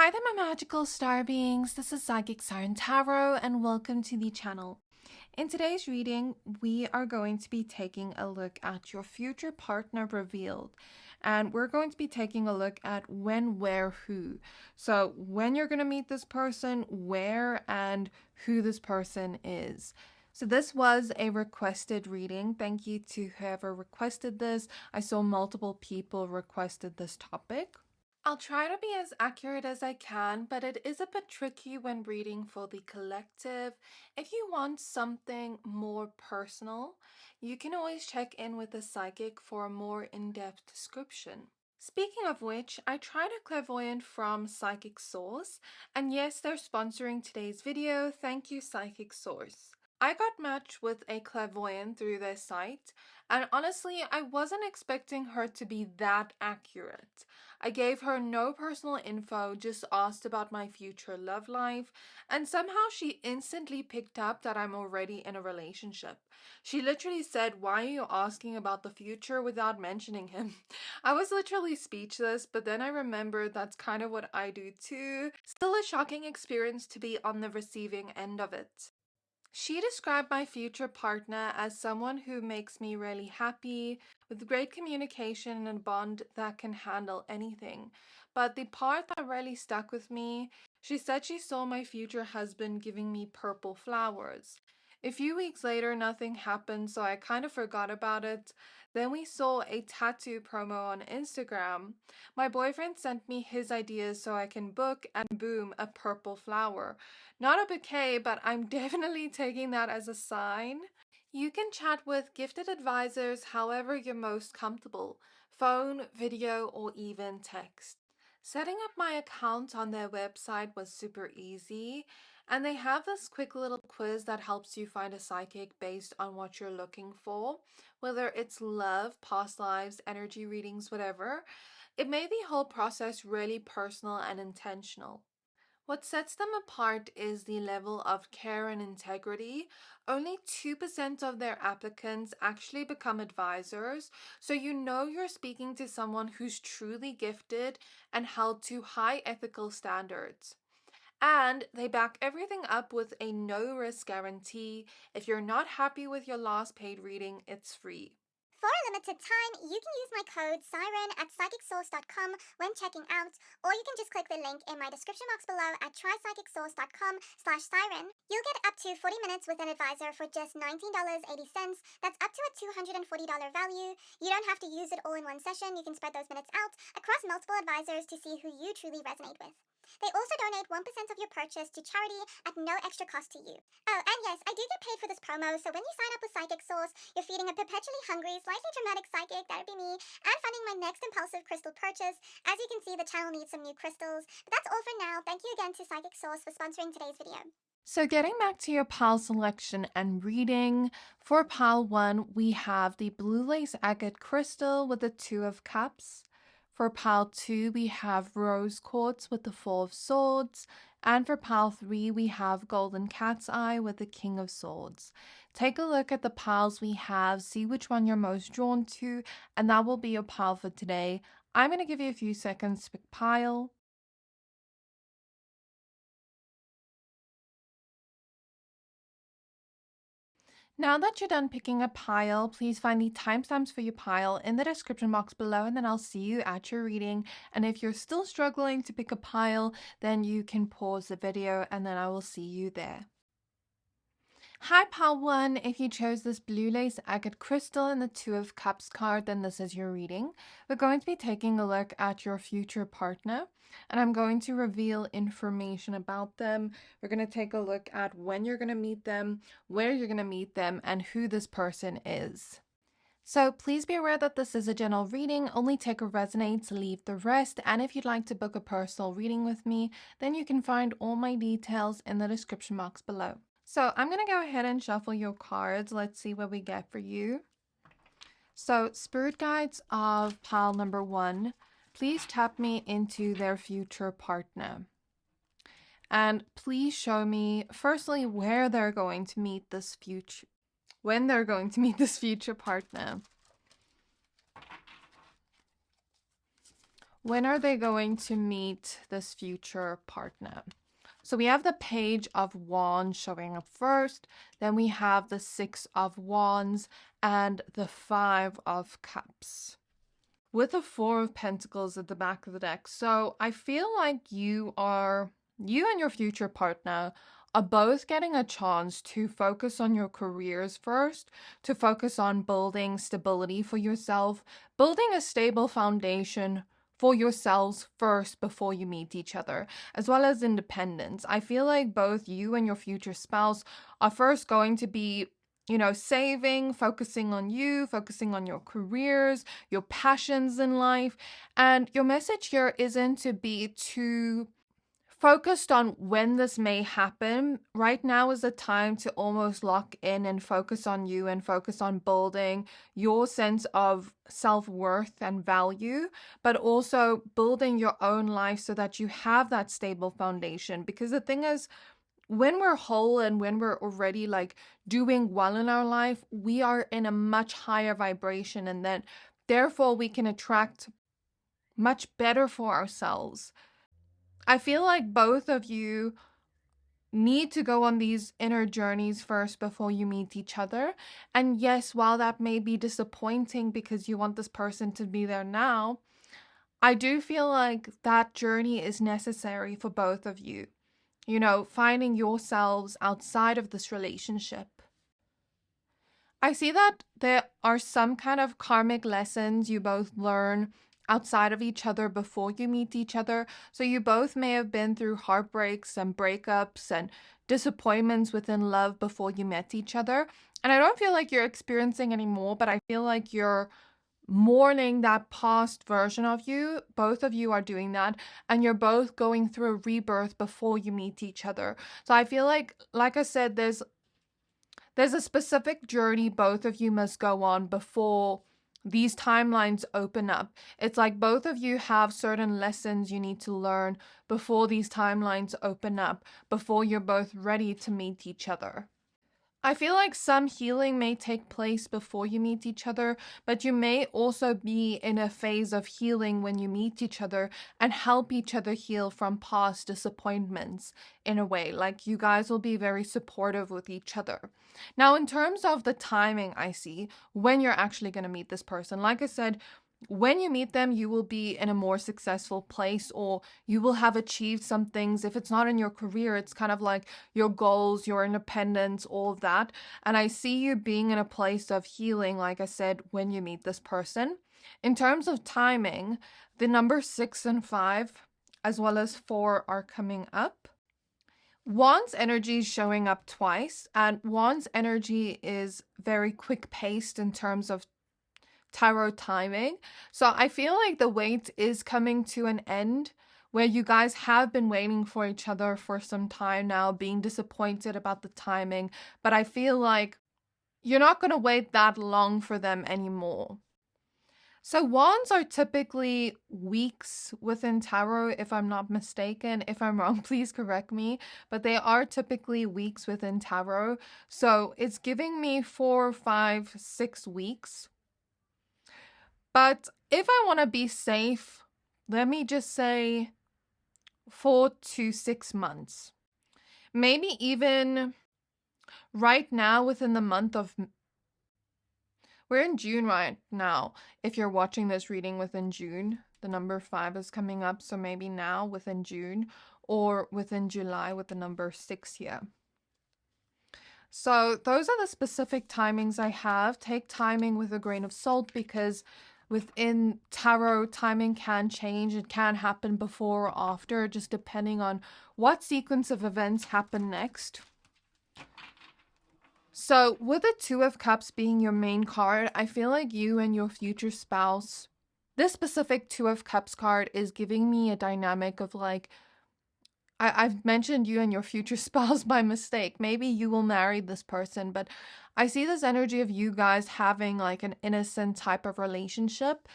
Hi there, my magical star beings. This is Psychic Siren Tarot, and welcome to the channel. In today's reading, we are going to be taking a look at your future partner revealed. And we're going to be taking a look at when, where, who. So when you're going to meet this person, where, and who this person is. So this was a requested reading. Thank you to whoever requested this. I saw multiple people requested this topic. I'll try to be as accurate as I can, but it is a bit tricky when reading for the collective. If you want something more personal, you can always check in with a psychic for a more in-depth description. Speaking of which, I tried a clairvoyant from Psychic Source, and yes, they're sponsoring today's video. Thank you, Psychic Source. I got matched with a clairvoyant through their site, and honestly, I wasn't expecting her to be that accurate. I gave her no personal info, just asked about my future love life, and somehow she instantly picked up that I'm already in a relationship. She literally said, "Why are you asking about the future without mentioning him?" I was literally speechless, but then I remembered that's kind of what I do too. Still a shocking experience to be on the receiving end of it. She described my future partner as someone who makes me really happy, with great communication and a bond that can handle anything. But the part that really stuck with me, she said she saw my future husband giving me purple flowers. A few weeks later, nothing happened, so I kind of forgot about it. Then we saw a tattoo promo on Instagram. My boyfriend sent me his ideas so I can book, and boom, a purple flower. Not a bouquet, but I'm definitely taking that as a sign. You can chat with gifted advisors however you're most comfortable, phone, video, or even text. Setting up my account on their website was super easy, and they have this quick little quiz that helps you find a psychic based on what you're looking for, whether it's love, past lives, energy readings, whatever. It made the whole process really personal and intentional. What sets them apart is the level of care and integrity. Only 2% of their applicants actually become advisors, so you know you're speaking to someone who's truly gifted and held to high ethical standards. And they back everything up with a no-risk guarantee. If you're not happy with your last paid reading, it's free. For a limited time, you can use my code Siren at psychicsource.com when checking out, or you can just click the link in my description box below at trypsychicsource.com/Siren. You'll get up to 40 minutes with an advisor for just $19.80. That's up to a $240 value. You don't have to use it all in one session. You can spread those minutes out across multiple advisors to see who you truly resonate with. They also donate 1% of your purchase to charity at no extra cost to you. Oh, and yes, I do get paid for this promo, so when you sign up with Psychic Source, you're feeding a perpetually hungry, slightly dramatic psychic, that would be me, and funding my next impulsive crystal purchase. As you can see, the channel needs some new crystals. But that's all for now. Thank you again to Psychic Source for sponsoring today's video. So getting back to your pile selection and reading, for pile 1, we have the blue lace agate crystal with the 2 of cups. For pile 2, we have rose quartz with the 4 of swords. And for pile 3, we have golden cat's eye with the king of swords. Take a look at the piles we have, see which one you're most drawn to, and that will be your pile for today. I'm going to give you a few seconds to pick pile. Now that you're done picking a pile, please find the timestamps for your pile in the description box below, and then I'll see you at your reading. And if you're still struggling to pick a pile, then you can pause the video and then I will see you there. Hi pile 1, if you chose this blue lace agate crystal and the 2 of cups card, then this is your reading. We're going to be taking a look at your future partner, and I'm going to reveal information about them. We're going to take a look at when you're going to meet them, where you're going to meet them, and who this person is. So please be aware that this is a general reading. Only take what resonates, leave the rest. And if you'd like to book a personal reading with me, then you can find all my details in the description box below. So I'm going to go ahead and shuffle your cards. Let's see what we get for you. So spirit guides of pile number 1, please tap me into their future partner. And please show me, firstly, where they're going to meet this future, when they're going to meet this future partner. When are they going to meet this future partner? So we have the Page of Wands showing up first. Then we have the Six of Wands and the Five of Cups, with the Four of Pentacles at the back of the deck. So I feel like you and your future partner are both getting a chance to focus on your careers first, to focus on building stability for yourself, building a stable foundation for yourselves first before you meet each other, as well as independence. I feel like both you and your future spouse are first going to be, saving, focusing on you, focusing on your careers, your passions in life. And your message here isn't to be too focused on when this may happen. Right now is the time to almost lock in and focus on you and focus on building your sense of self-worth and value, but also building your own life so that you have that stable foundation. Because the thing is, when we're whole and when we're already like doing well in our life, we are in a much higher vibration, and then therefore we can attract much better for ourselves. I feel like both of you need to go on these inner journeys first before you meet each other. And yes, while that may be disappointing because you want this person to be there now, I do feel like that journey is necessary for both of you. Finding yourselves outside of this relationship. I see that there are some kind of karmic lessons you both learn outside of each other before you meet each other. So you both may have been through heartbreaks and breakups and disappointments within love before you met each other. And I don't feel like you're experiencing anymore, but I feel like you're mourning that past version of you. Both of you are doing that, and you're both going through a rebirth before you meet each other. So I feel like I said, there's a specific journey both of you must go on before these timelines open up. It's like both of you have certain lessons you need to learn before these timelines open up, before you're both ready to meet each other. I feel like some healing may take place before you meet each other, but you may also be in a phase of healing when you meet each other and help each other heal from past disappointments in a way. Like, you guys will be very supportive with each other. Now, in terms of the timing, I see when you're actually going to meet this person, like I said, when you meet them, you will be in a more successful place, or you will have achieved some things. If it's not in your career, it's kind of like your goals, your independence, all of that. And I see you being in a place of healing, like I said, when you meet this person. In terms of timing, the number 6 and 5, as well as 4, are coming up. Wands energy is showing up twice, and Wands energy is very quick paced in terms of tarot timing. So I feel like the wait is coming to an end, where you guys have been waiting for each other for some time now, being disappointed about the timing, but I feel like you're not going to wait that long for them anymore. So wands are typically weeks within tarot, if I'm not mistaken. If I'm wrong, please correct me. But they are typically weeks within tarot. So it's giving me 4, 5, 6 weeks. But if I want to be safe, let me just say 4 to 6 months. Maybe even right now within the month of... We're in June right now. If you're watching this reading within June, the number 5 is coming up. So maybe now within June, or within July with the number 6 here. So those are the specific timings I have. Take timing with a grain of salt, because within tarot, timing can change. It can happen before or after, just depending on what sequence of events happen next. So with the 2 of Cups being your main card, I feel like you and your future spouse, this specific 2 of Cups card is giving me a dynamic of like, I've mentioned you and your future spouse by mistake. Maybe you will marry this person, but I see this energy of you guys having like an innocent type of relationship.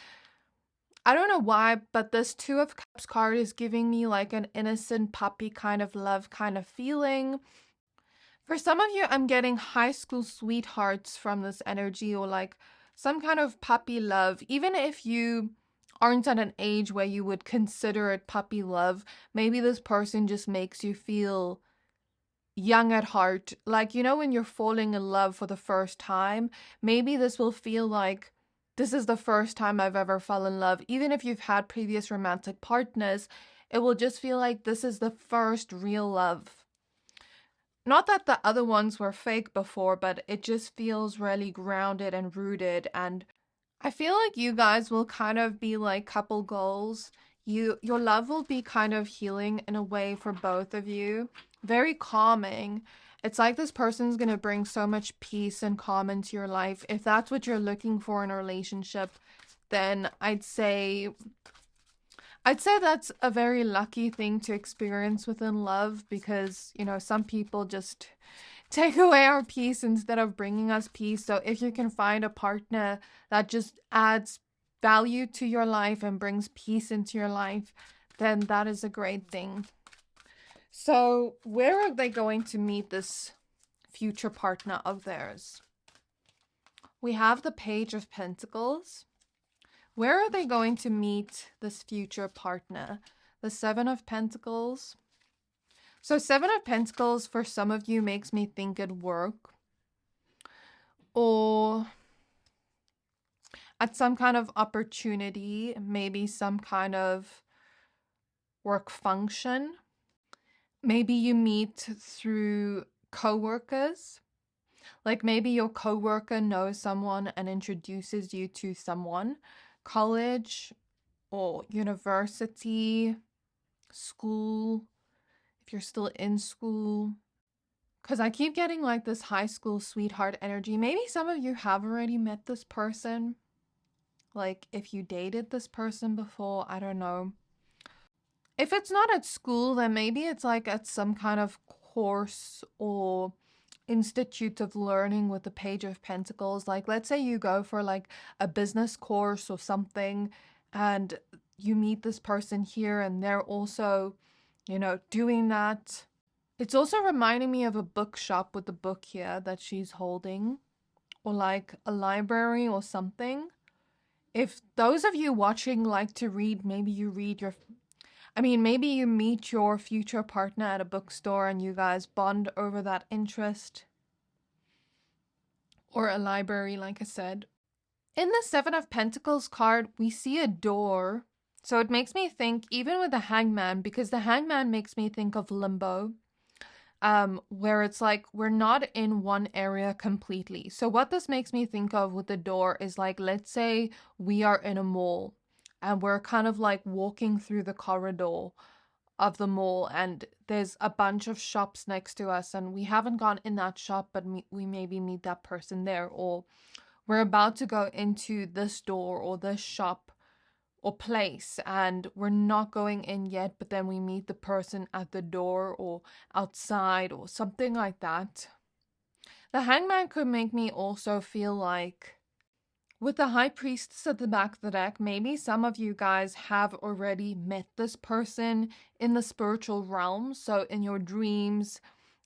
I don't know why, but this 2 of Cups card is giving me like an innocent puppy kind of love kind of feeling. For some of you, I'm getting high school sweethearts from this energy, or like some kind of puppy love. Even if you aren't at an age where you would consider it puppy love. Maybe this person just makes you feel young at heart. Like, you know, when you're falling in love for the first time, maybe this will feel like this is the first time I've ever fell in love. Even if you've had previous romantic partners, it will just feel like this is the first real love. Not that the other ones were fake before, but it just feels really grounded and rooted. And I feel like you guys will kind of be like couple goals. Your love will be kind of healing in a way for both of you. Very calming. It's like this person's going to bring so much peace and calm into your life. If that's what you're looking for in a relationship, then I'd say that's a very lucky thing to experience within love, because, you know, some people just take away our peace instead of bringing us peace. So if you can find a partner that just adds value to your life and brings peace into your life, then that is a great thing. So where are they going to meet this future partner of theirs? We have the Page of Pentacles. Where are they going to meet this future partner? The Seven of Pentacles. So Seven of Pentacles for some of you makes me think at work, or at some kind of opportunity, maybe some kind of work function. Maybe you meet through co-workers. Like maybe your co-worker knows someone and introduces you to someone. College or university, school, if you're still in school. Because I keep getting like this high school sweetheart energy. Maybe some of you have already met this person. Like if you dated this person before, I don't know. If it's not at school, then maybe it's like at some kind of course or institute of learning with the Page of Pentacles. Like let's say you go for like a business course or something, and you meet this person here and they're also, you know, doing that. It's also reminding me of a bookshop with the book here that she's holding, or like a library or something. If those of you watching like to read, maybe you meet your future partner at a bookstore and you guys bond over that interest. Or a library, like I said. In the Seven of Pentacles card, we see a door. So it makes me think, even with the Hangman, because the Hangman makes me think of limbo. Where it's like we're not in one area completely. So what this makes me think of with the door is like, let's say we are in a mall and we're kind of like walking through the corridor of the mall, and there's a bunch of shops next to us and we haven't gone in that shop, but we maybe meet that person there, or we're about to go into this door or this shop or place and we're not going in yet, but then we meet the person at the door or outside or something like that. The Hangman could make me also feel like, with the High Priestess at the back of the deck, maybe some of you guys have already met this person in the spiritual realm. So in your dreams,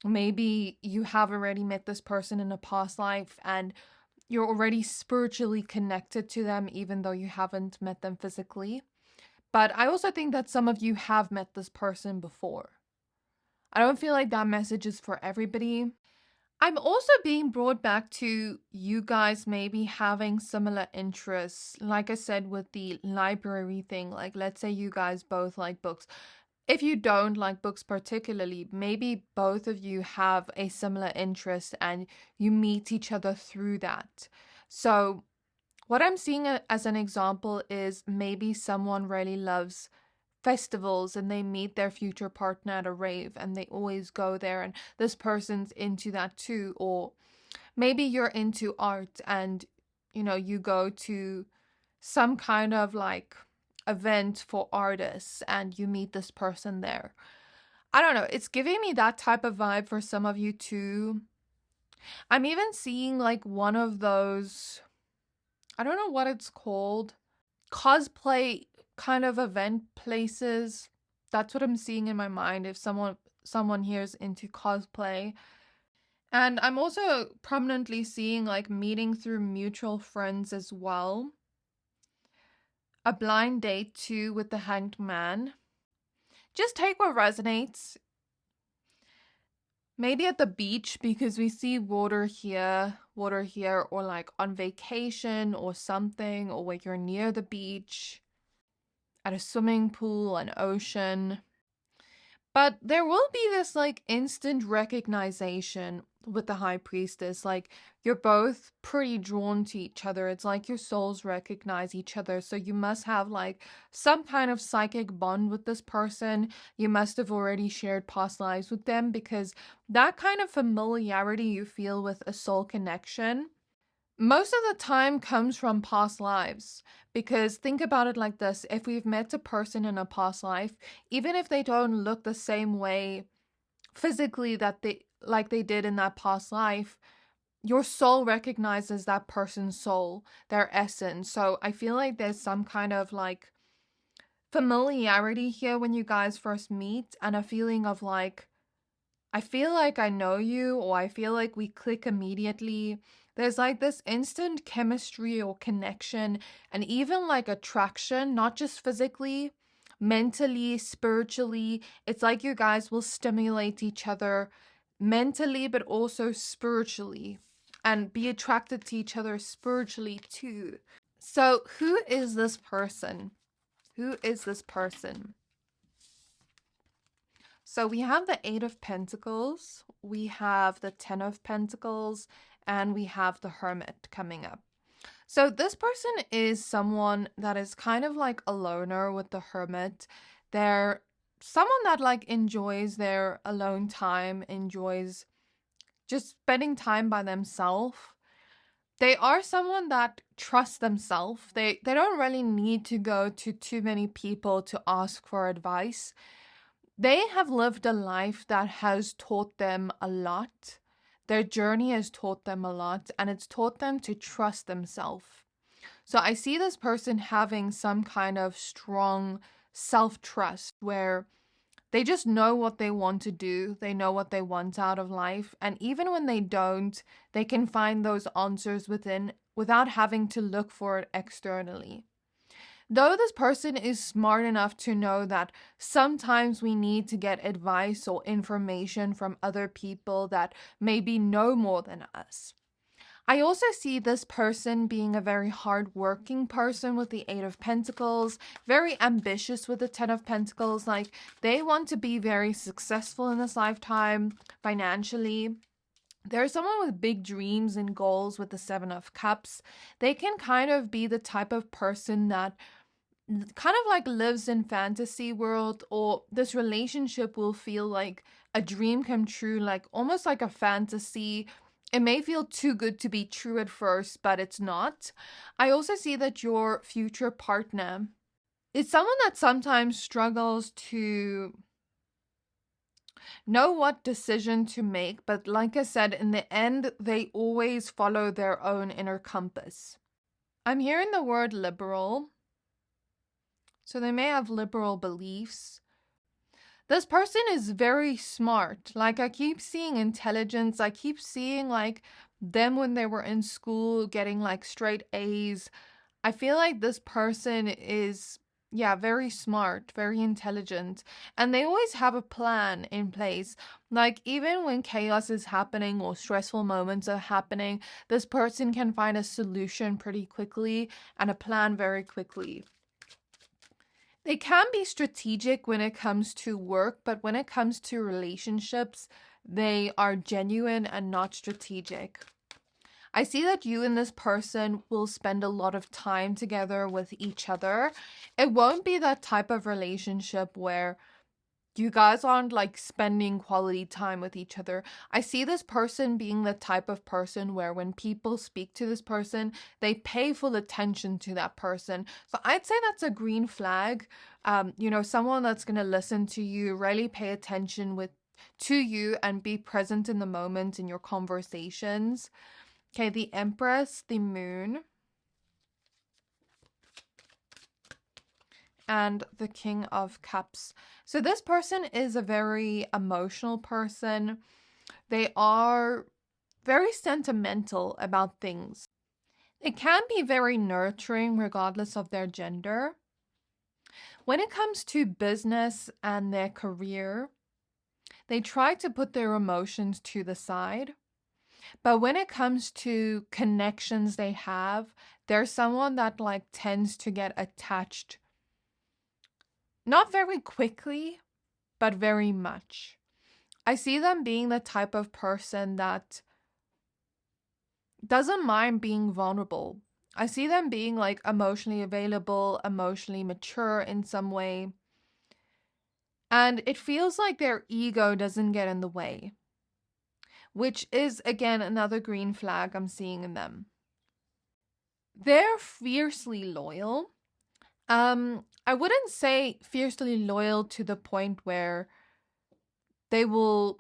maybe you have already met this person in a past life and you're already spiritually connected to them, even though you haven't met them physically. But I also think that some of you have met this person before. I don't feel like that message is for everybody. I'm also being brought back to you guys maybe having similar interests. Like I said, with the library thing, like let's say you guys both like books. If you don't like books particularly, maybe both of you have a similar interest and you meet each other through that. So what I'm seeing as an example is maybe someone really loves festivals and they meet their future partner at a rave and they always go there, and this person's into that too. Or maybe you're into art and, you know, you go to some kind of like event for artists and you meet this person there. I don't know, it's giving me that type of vibe for some of you too. I'm even seeing like one of those, I don't know what it's called, cosplay kind of event places. That's what I'm seeing in my mind, if someone here is into cosplay. And I'm also prominently seeing like meeting through mutual friends as well. a blind date too with the Hanged Man. Just take what resonates. Maybe at the beach, because we see water here, or like on vacation or something, or when you're near the beach, at a swimming pool, an ocean. But there will be this like instant recognition with the High Priestess. Like, you're both pretty drawn to each other. It's like your souls recognize each other. So you must have like some kind of psychic bond with this person. You must have already shared past lives with them, because that kind of familiarity you feel with a soul connection most of the time comes from past lives. Because think about it like this: if we've met a person in a past life, even if they don't look the same way physically that they did in that past life, your soul recognizes that person's soul, their essence. So I feel like there's some kind of like familiarity here when you guys first meet, and a feeling of like, I feel like I know you, or I feel like we click immediately. There's like this instant chemistry or connection, and even like attraction, not just physically, mentally, spiritually. It's like you guys will stimulate each other mentally, but also spiritually, and be attracted to each other spiritually too. So, who is this person? Who is this person? So we have the Eight of Pentacles, we have the Ten of Pentacles, and we have the Hermit coming up. So this person is someone that is kind of like a loner with the Hermit. They're someone that like enjoys their alone time, enjoys just spending time by themselves. They are someone that trusts themselves. They don't really need to go to too many people to ask for advice. They have lived a life that has taught them a lot. Their journey has taught them a lot, and it's taught them to trust themselves. So I see this person having some kind of strong self-trust where they just know what they want to do. They know what they want out of life. And even when they don't, they can find those answers within without having to look for it externally. Though this person is smart enough to know that sometimes we need to get advice or information from other people that maybe know more than us. I also see this person being a very hardworking person with the Eight of Pentacles, very ambitious with the Ten of Pentacles. Like, they want to be very successful in this lifetime financially. There's someone with big dreams and goals with the Seven of Cups. They can kind of be the type of person that kind of like lives in fantasy world, or this relationship will feel like a dream come true, like almost like a fantasy. It may feel too good to be true at first, but it's not. I also see that your future partner is someone that sometimes struggles to know what decision to make, but like I said, in the end, they always follow their own inner compass. I'm hearing the word liberal. So they may have liberal beliefs. This person is very smart. Like, I keep seeing intelligence. I keep seeing like them when they were in school getting like straight A's. I feel like this person is, very smart, very intelligent. And they always have a plan in place. Like, even when chaos is happening or stressful moments are happening, this person can find a solution pretty quickly and a plan very quickly. They can be strategic when it comes to work, but when it comes to relationships, they are genuine and not strategic. I see that you and this person will spend a lot of time together with each other. It won't be that type of relationship where you guys aren't like spending quality time with each other. I see this person being the type of person where when people speak to this person, they pay full attention to that person. So I'd say that's a green flag. Someone that's going to listen to you, really pay attention to you and be present in the moment in your conversations. Okay, the Empress, the Moon, and the King of Cups. So this person is a very emotional person. They are very sentimental about things. They can be very nurturing regardless of their gender. When it comes to business and their career, they try to put their emotions to the side. But when it comes to connections they have, there's someone that like tends to get attached, not very quickly, but very much. I see them being the type of person that doesn't mind being vulnerable. I see them being like emotionally available, emotionally mature in some way. And it feels like their ego doesn't get in the way, which is again another green flag I'm seeing in them. They're fiercely loyal. I wouldn't say fiercely loyal to the point where they will.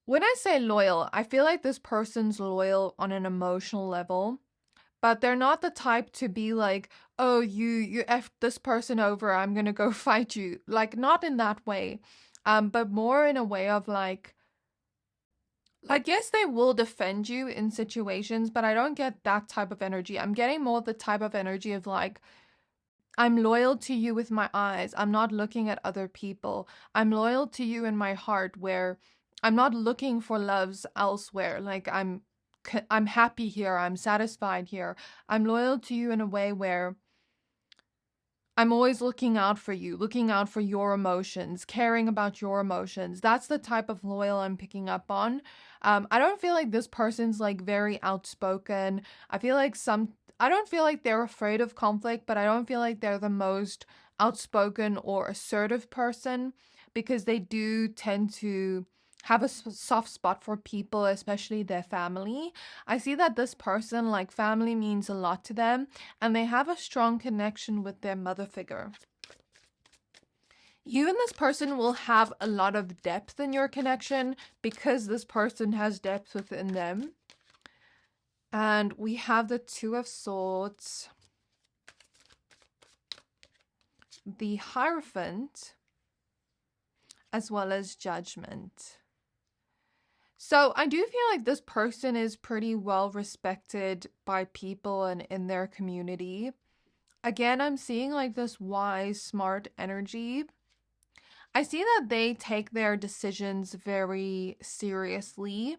When I say loyal, I feel like this person's loyal on an emotional level, but they're not the type to be like, oh, you effed this person over, I'm gonna go fight you. Like, not in that way, but more in a way of like, yes, they will defend you in situations, but I don't get that type of energy. I'm getting more the type of energy of like, I'm loyal to you with my eyes. I'm not looking at other people. I'm loyal to you in my heart, where I'm not looking for loves elsewhere. Like I'm happy here. I'm satisfied here. I'm loyal to you in a way where I'm always looking out for you, looking out for your emotions, caring about your emotions. That's the type of loyal I'm picking up on. I don't feel like this person's like very outspoken. I don't feel like they're afraid of conflict, but I don't feel like they're the most outspoken or assertive person, because they do tend to have a soft spot for people, especially their family. I see that this person, like, family means a lot to them, and they have a strong connection with their mother figure. You and this person will have a lot of depth in your connection because this person has depth within them. And we have the Two of Swords, the Hierophant, as well as Judgment. So I do feel like this person is pretty well respected by people and in their community. Again, I'm seeing like this wise, smart energy. I see that they take their decisions very seriously,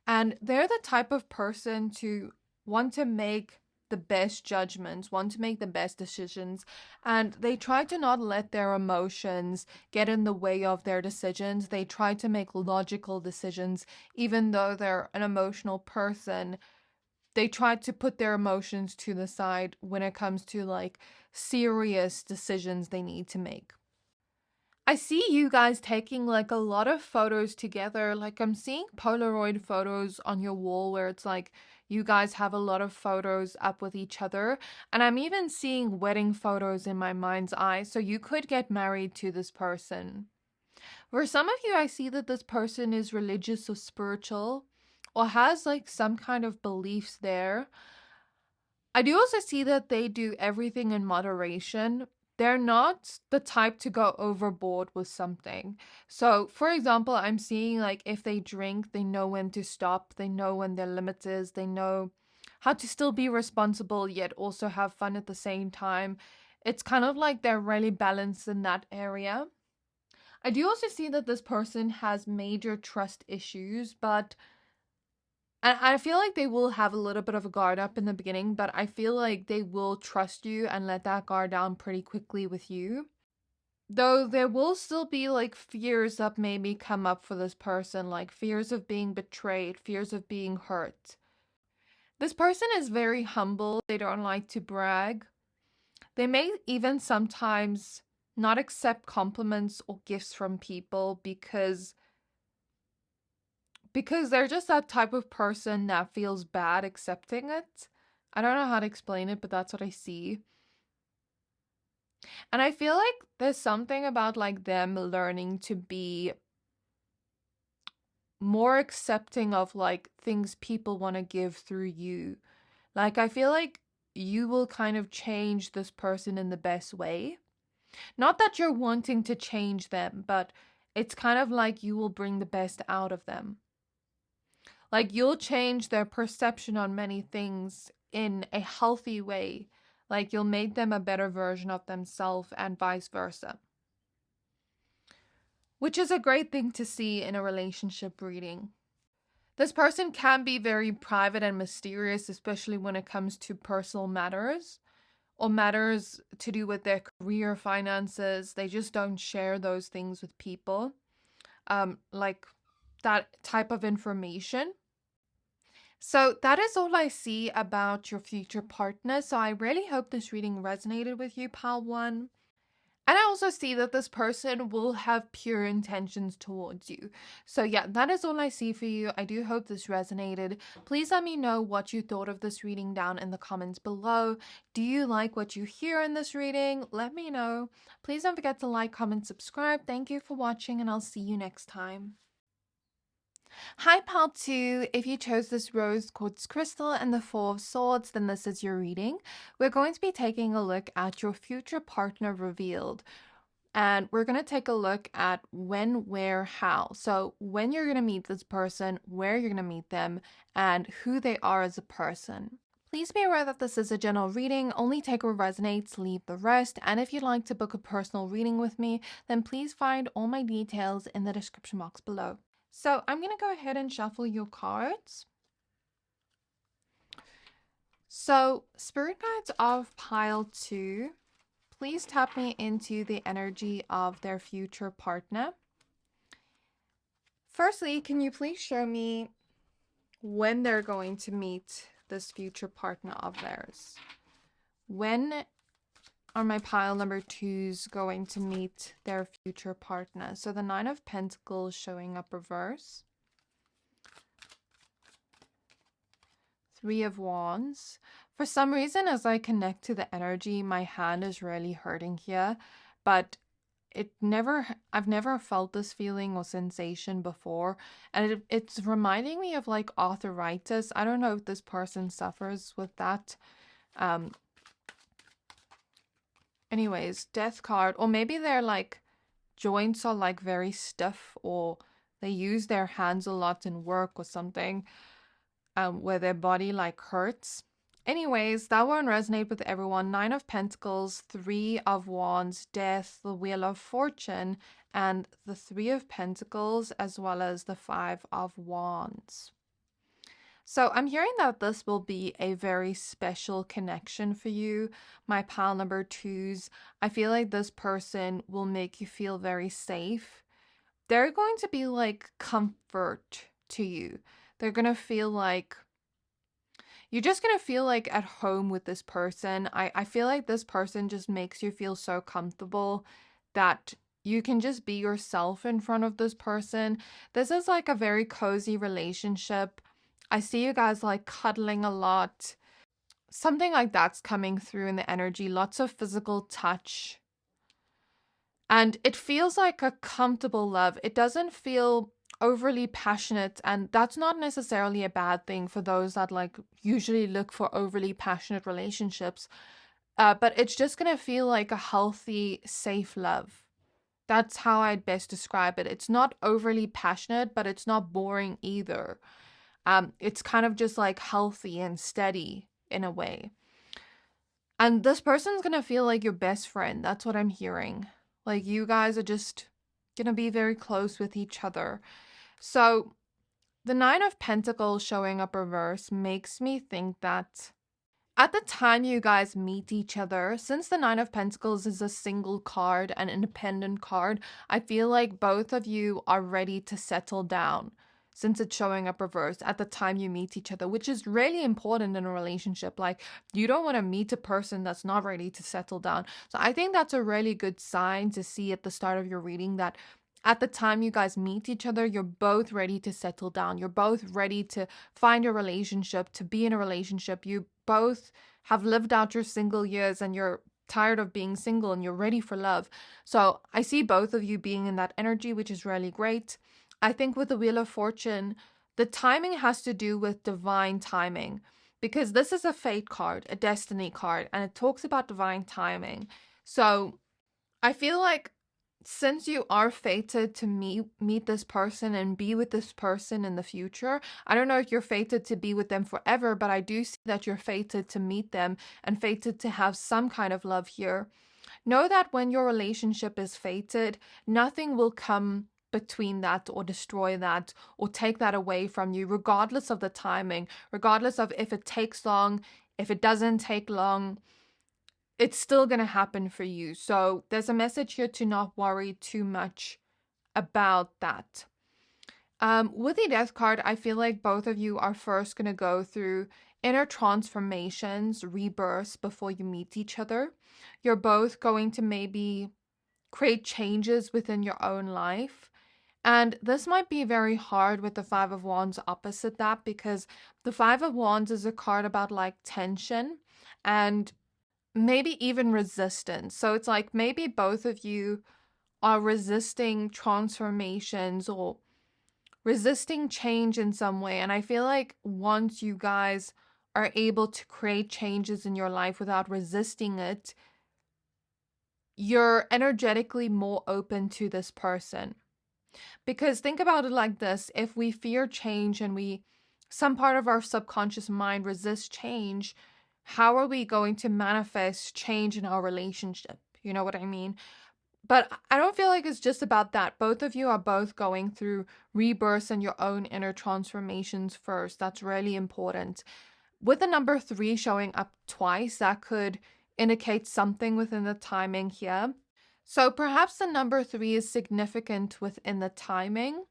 and they're the type of person to want to make the best judgments, want to make the best decisions, and they try to not let their emotions get in the way of their decisions. They try to make logical decisions, even though they're an emotional person. They try to put their emotions to the side when it comes to like serious decisions they need to make. I see you guys taking like a lot of photos together. Like, I'm seeing Polaroid photos on your wall where it's like you guys have a lot of photos up with each other. And I'm even seeing wedding photos in my mind's eye. So you could get married to this person. For some of you, I see that this person is religious or spiritual, or has like some kind of beliefs there. I do also see that they do everything in moderation. They're not the type to go overboard with something. So, for example, I'm seeing like if they drink, they know when to stop, they know when their limit is, they know how to still be responsible yet also have fun at the same time. It's kind of like they're really balanced in that area. I do also see that this person has major trust issues, but and I feel like they will have a little bit of a guard up in the beginning, but I feel like they will trust you and let that guard down pretty quickly with you. Though there will still be like fears that maybe come up for this person, like fears of being betrayed, fears of being hurt. This person is very humble. They don't like to brag. They may even sometimes not accept compliments or gifts from people because they're just that type of person that feels bad accepting it. I don't know how to explain it, but that's what I see. And I feel like there's something about like them learning to be more accepting of like things people want to give through you. Like, I feel like you will kind of change this person in the best way. Not that you're wanting to change them, but it's kind of like you will bring the best out of them. Like, you'll change their perception on many things in a healthy way. Like you'll make them a better version of themselves and vice versa. Which is a great thing to see in a relationship reading. This person can be very private and mysterious, especially when it comes to personal matters or matters to do with their career, finances. They just don't share those things with people. Like that type of information. So that is all I see about your future partner. So I really hope this reading resonated with you, Pal 1. And I also see that this person will have pure intentions towards you. So yeah, that is all I see for you. I do hope this resonated. Please let me know what you thought of this reading down in the comments below. Do you like what you hear in this reading? Let me know. Please don't forget to like, comment, subscribe. Thank you for watching, and I'll see you next time. Hi, Pal 2. If you chose this rose quartz crystal and the Four of Swords, then this is your reading. We're going to be taking a look at your future partner revealed. And we're going to take a look at when, where, how. So when you're going to meet this person, where you're going to meet them, and who they are as a person. Please be aware that this is a general reading. Only take what resonates, leave the rest. And if you'd like to book a personal reading with me, then please find all my details in the description box below. So I'm going to go ahead and shuffle your cards. So Spirit Guides of Pile 2, please tap me into the energy of their future partner. Firstly, can you please show me when they're going to meet this future partner of theirs? When are my pile number 2s going to meet their future partner? So the Nine of Pentacles showing up reverse. Three of Wands. For some reason, as I connect to the energy, my hand is really hurting here, but I've never felt this feeling or sensation before, and it's reminding me of like arthritis. I don't know if this person suffers with that. Anyways, Death card, or maybe their like joints are like very stiff, or they use their hands a lot in work or something, where their body like hurts. Anyways, that won't resonate with everyone. Nine of Pentacles, Three of Wands, Death, the Wheel of Fortune, and the Three of Pentacles, as well as the Five of Wands. So I'm hearing that this will be a very special connection for you, my pile number 2s. I feel like this person will make you feel very safe. They're going to be like comfort to you. They're going to feel like you're just going to feel like at home with this person. I feel like this person just makes you feel so comfortable that you can just be yourself in front of this person. This is like a very cozy relationship. I see you guys like cuddling a lot. Something like that's coming through in the energy. Lots of physical touch. And it feels like a comfortable love. It doesn't feel overly passionate, and that's not necessarily a bad thing for those that like usually look for overly passionate relationships. But it's just going to feel like a healthy, safe love. That's how I'd best describe it. It's not overly passionate, but it's not boring either. It's kind of just like healthy and steady in a way. And this person's gonna feel like your best friend. That's what I'm hearing. Like you guys are just gonna be very close with each other. So the Nine of Pentacles showing up reverse makes me think that at the time you guys meet each other, since the Nine of Pentacles is a single card, an independent card, I feel like both of you are ready to settle down. Since it's showing up reverse at the time you meet each other, which is really important in a relationship. Like, you don't want to meet a person that's not ready to settle down. So I think that's a really good sign to see at the start of your reading, that at the time you guys meet each other, you're both ready to settle down. You're both ready to find a relationship, to be in a relationship. You both have lived out your single years and you're tired of being single and you're ready for love. So I see both of you being in that energy, which is really great. I think with the Wheel of Fortune, the timing has to do with divine timing, because this is a fate card, a destiny card, and it talks about divine timing. So I feel like since you are fated to meet this person and be with this person in the future, I don't know if you're fated to be with them forever, but I do see that you're fated to meet them and fated to have some kind of love here. Know that when your relationship is fated, nothing will come between that or destroy that or take that away from you, regardless of the timing, regardless of if it takes long, if it doesn't take long. It's still going to happen for you. So there's a message here to not worry too much about that. With the Death card, I feel like both of you are first going to go through inner transformations, rebirths before you meet each other. You're both going to maybe create changes within your own life. And this might be very hard with the Five of Wands opposite that, because the Five of Wands is a card about like tension and maybe even resistance. So it's like maybe both of you are resisting transformations or resisting change in some way. And I feel like once you guys are able to create changes in your life without resisting it, you're energetically more open to this person. Because think about it like this: if we fear change and some part of our subconscious mind resists change, how are we going to manifest change in our relationship? You know what I mean? But I don't feel like it's just about that. Both of you are both going through rebirths and your own inner transformations first. That's really important. With the number 3 showing up twice, that could indicate something within the timing here. So perhaps the number 3 is significant within the timing.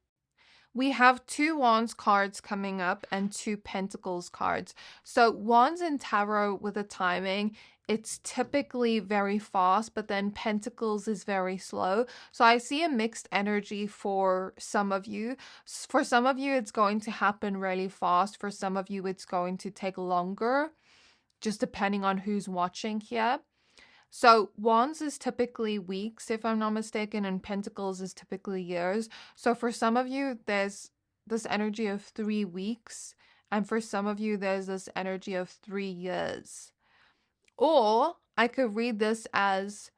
We have 2 Wands cards coming up and 2 Pentacles cards. So Wands in Tarot with the timing, it's typically very fast, but then Pentacles is very slow. So I see a mixed energy for some of you. For some of you, it's going to happen really fast. For some of you, it's going to take longer, just depending on who's watching here. So Wands is typically weeks, if I'm not mistaken, and Pentacles is typically years. So for some of you, there's this energy of 3 weeks, and for some of you, there's this energy of 3 years. Or I could read this as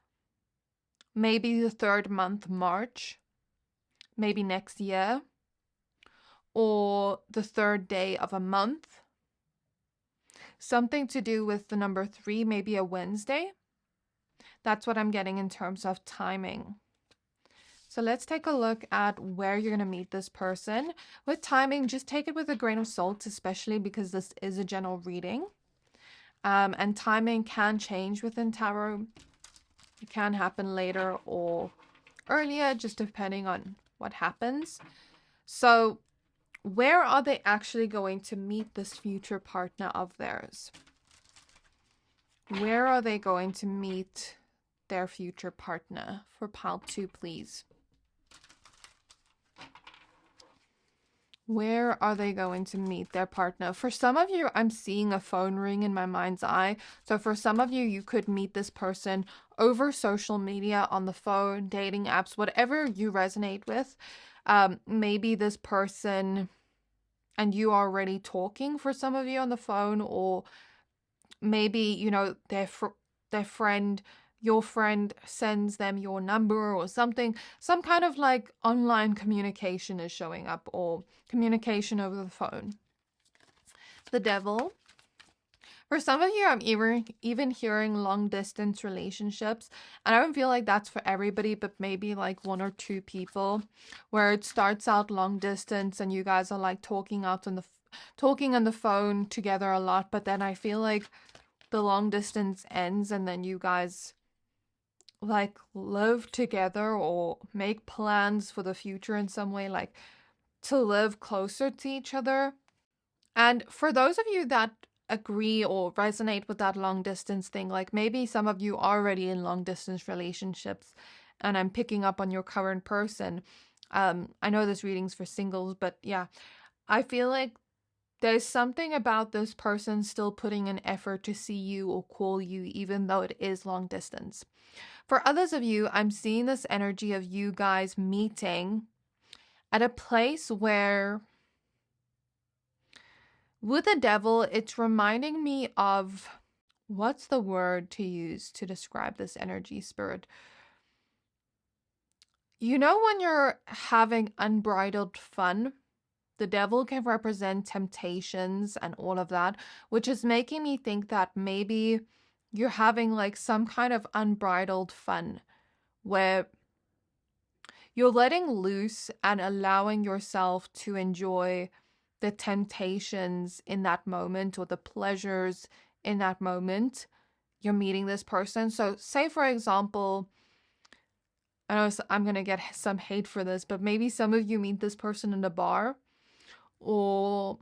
maybe the 3rd month, March, maybe next year, or the 3rd day of a month. Something to do with the number 3, maybe a Wednesday. That's what I'm getting in terms of timing. So let's take a look at where you're going to meet this person. With timing, just take it with a grain of salt, especially because this is a general reading. And timing can change within tarot. It can happen later or earlier, just depending on what happens. So where are they actually going to meet this future partner of theirs? Where are they going to meet their future partner? For pile 2, please. Where are they going to meet their partner? For some of you, I'm seeing a phone ring in my mind's eye. So for some of you, you could meet this person over social media, on the phone, dating apps, whatever you resonate with. Maybe this person and you are already talking for some of you on the phone, or maybe, you know, their friend, your friend sends them your number or something. Some kind of like online communication is showing up, or communication over the phone. The Devil. For some of you, I'm even hearing long distance relationships. And I don't feel like that's for everybody, but maybe like 1 or 2 people, where it starts out long distance and you guys are like talking on the phone together a lot. But then I feel like the long distance ends and then you guys like live together or make plans for the future in some way, like to live closer to each other. And for those of you that agree or resonate with that long distance thing, like maybe some of you are already in long distance relationships and I'm picking up on your current person. I know this reading's for singles, but yeah, I feel like there's something about this person still putting an effort to see you or call you, even though it is long distance. For others of you, I'm seeing this energy of you guys meeting at a place where, with the Devil, it's reminding me of, what's the word to use to describe this energy, Spirit? You know, when you're having unbridled fun, the devil can represent temptations and all of that, which is making me think that maybe you're having like some kind of unbridled fun where you're letting loose and allowing yourself to enjoy the temptations in that moment or the pleasures in that moment you're meeting this person. So, say for example, I know I'm going to get some hate for this, but maybe some of you meet this person in a bar, or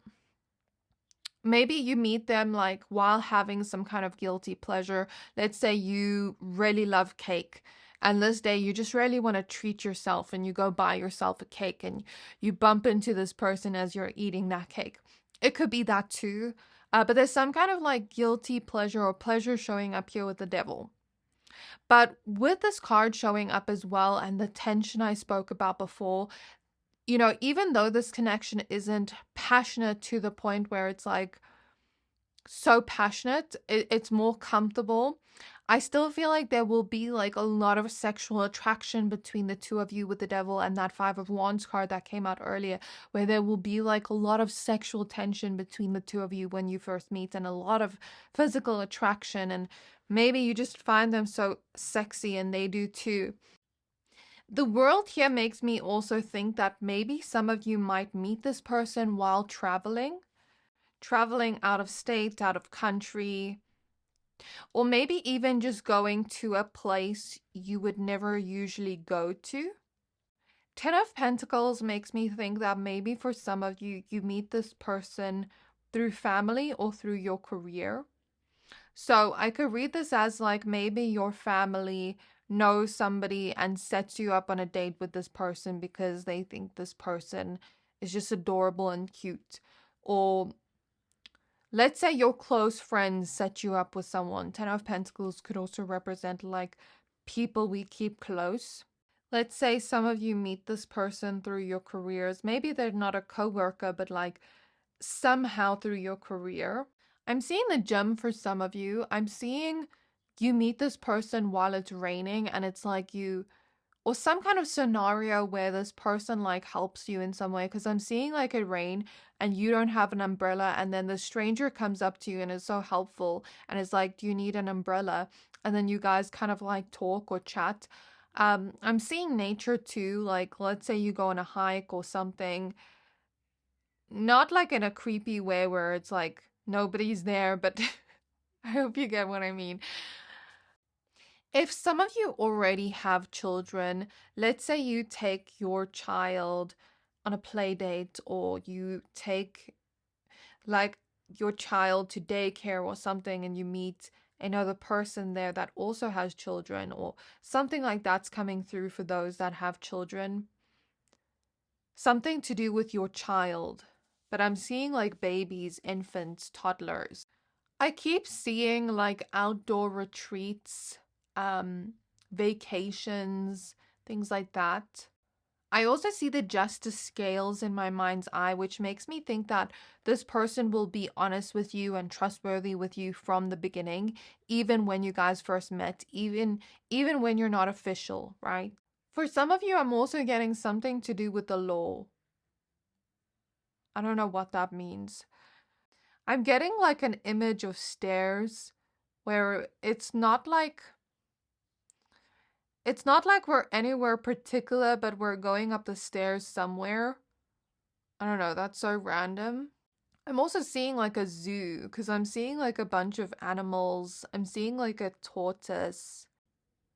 maybe you meet them like while having some kind of guilty pleasure. Let's say you really love cake, and this day you just really want to treat yourself and you go buy yourself a cake and you bump into this person as you're eating that cake. It could be that too. But there's some kind of like guilty pleasure or pleasure showing up here with the devil. But with this card showing up as well and the tension I spoke about before, you know, even though this connection isn't passionate to the point where it's like so passionate, it's more comfortable. I still feel like there will be like a lot of sexual attraction between the two of you with the devil and that Five of Wands card that came out earlier, where there will be like a lot of sexual tension between the two of you when you first meet and a lot of physical attraction. And maybe you just find them so sexy and they do too. The world here makes me also think that maybe some of you might meet this person while traveling out of state, out of country, or maybe even just going to a place you would never usually go to. Ten of Pentacles makes me think that maybe for some of you, you meet this person through family or through your career. So I could read this as like maybe your family knows somebody and sets you up on a date with this person because they think this person is just adorable and cute. Or let's say your close friends set you up with someone. Ten of Pentacles could also represent like people we keep close. Let's say some of you meet this person through your careers. Maybe they're not a coworker, but like somehow through your career. I'm seeing the gem for some of you. I'm seeing you meet this person while it's raining and it's like you, or some kind of scenario where this person like helps you in some way, because I'm seeing like it rain and you don't have an umbrella, and then the stranger comes up to you and is so helpful and is like, do you need an umbrella? And then you guys kind of like talk or chat. I'm seeing nature too, like let's say you go on a hike or something, not like in a creepy way where it's like nobody's there, but I hope you get what I mean. If some of you already have children, let's say you take your child on a play date, or you take like your child to daycare or something and you meet another person there that also has children, or something like that's coming through for those that have children. Something to do with your child. But I'm seeing like babies, infants, toddlers. I keep seeing like outdoor retreats, vacations, things like that. I also see the justice scales in my mind's eye, which makes me think that this person will be honest with you and trustworthy with you from the beginning, even when you guys first met, even when you're not official, right? For some of you, I'm also getting something to do with the law. I don't know what that means. I'm getting like an image of stairs where it's not like we're anywhere particular, but we're going up the stairs somewhere. I don't know, that's so random. I'm also seeing like a zoo because I'm seeing like a bunch of animals. I'm seeing like a tortoise.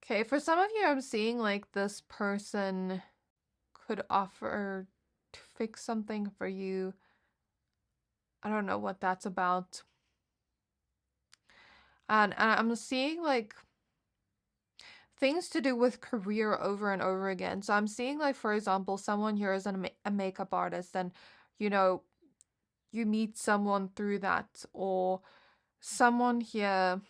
Okay, for some of you, I'm seeing like this person could offer to fix something for you. I don't know what that's about. And I'm seeing like things to do with career over and over again. So I'm seeing like, for example, someone here is a makeup artist, and you know, you meet someone through that, or someone here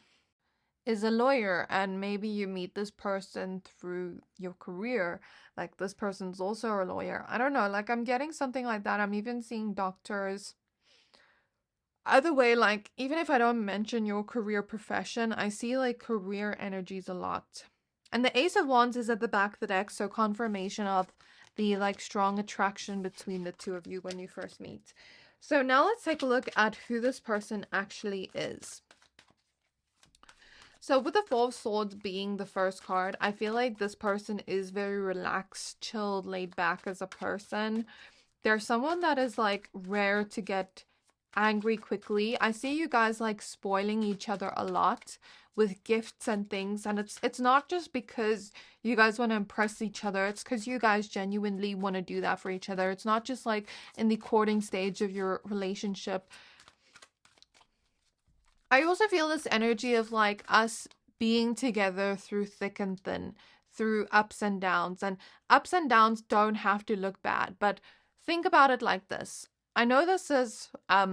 is a lawyer and maybe you meet this person through your career, like this person's also a lawyer. I don't know, like I'm getting something like that. I'm even seeing doctors. Either way, like even if I don't mention your career profession, I see like career energies a lot. And the Ace of Wands is at the back of the deck, so confirmation of the like strong attraction between the two of you when you first meet. So now let's take a look at who this person actually is. So with the Four of Swords being the first card, I feel like this person is very relaxed, chilled, laid back as a person. They're someone that is like rare to get angry quickly. I see you guys like spoiling each other a lot with gifts and things, and it's not just because you guys want to impress each other, it's because you guys genuinely want to do that for each other. It's not just like in the courting stage of your relationship. I also feel this energy of like us being together through thick and thin, through ups and downs don't have to look bad, but think about it like this. I know this is a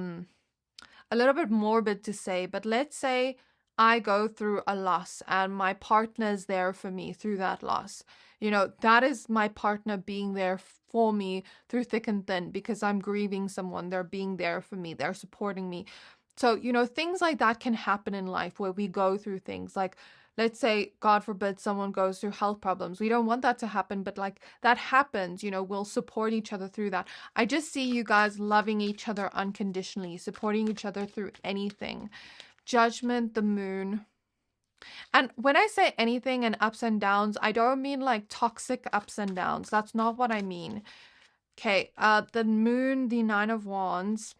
little bit morbid to say, but let's say I go through a loss and my partner is there for me through that loss. You know, that is my partner being there for me through thick and thin because I'm grieving someone. They're being there for me. They're supporting me. So, you know, things like that can happen in life where we go through things like, let's say, God forbid, someone goes through health problems. We don't want that to happen, but like that happens, you know, we'll support each other through that. I just see you guys loving each other unconditionally, supporting each other through anything. Judgment, the moon. And when I say anything and ups and downs, I don't mean like toxic ups and downs. That's not what I mean. Okay, the moon, the Nine of Wands.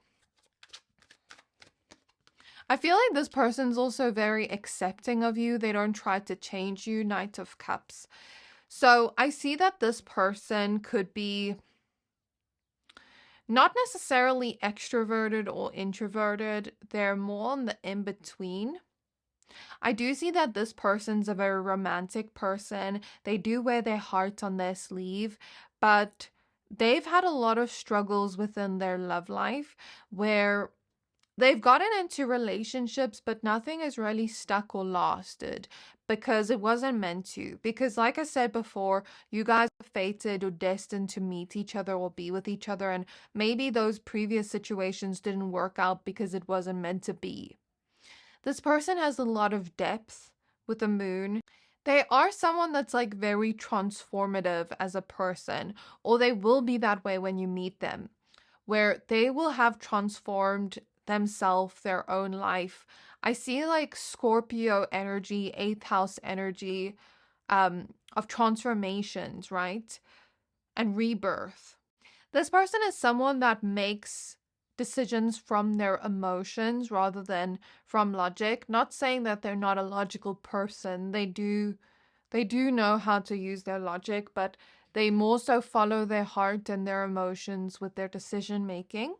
I feel like this person's also very accepting of you. They don't try to change you. Knight of Cups. So I see that this person could be not necessarily extroverted or introverted. They're more on the in-between. I do see that this person's a very romantic person. They do wear their heart on their sleeve, but they've had a lot of struggles within their love life where they've gotten into relationships, but nothing has really stuck or lasted because it wasn't meant to. Because like I said before, you guys are fated or destined to meet each other or be with each other. And maybe those previous situations didn't work out because it wasn't meant to be. This person has a lot of depth with the moon. They are someone that's like very transformative as a person, or they will be that way when you meet them, where they will have transformed themselves, their own life. I see like Scorpio energy, 8th house energy, of transformations, right? And rebirth. This person is someone that makes decisions from their emotions rather than from logic. Not saying that they're not a logical person. They do know how to use their logic, but they more so follow their heart and their emotions with their decision making.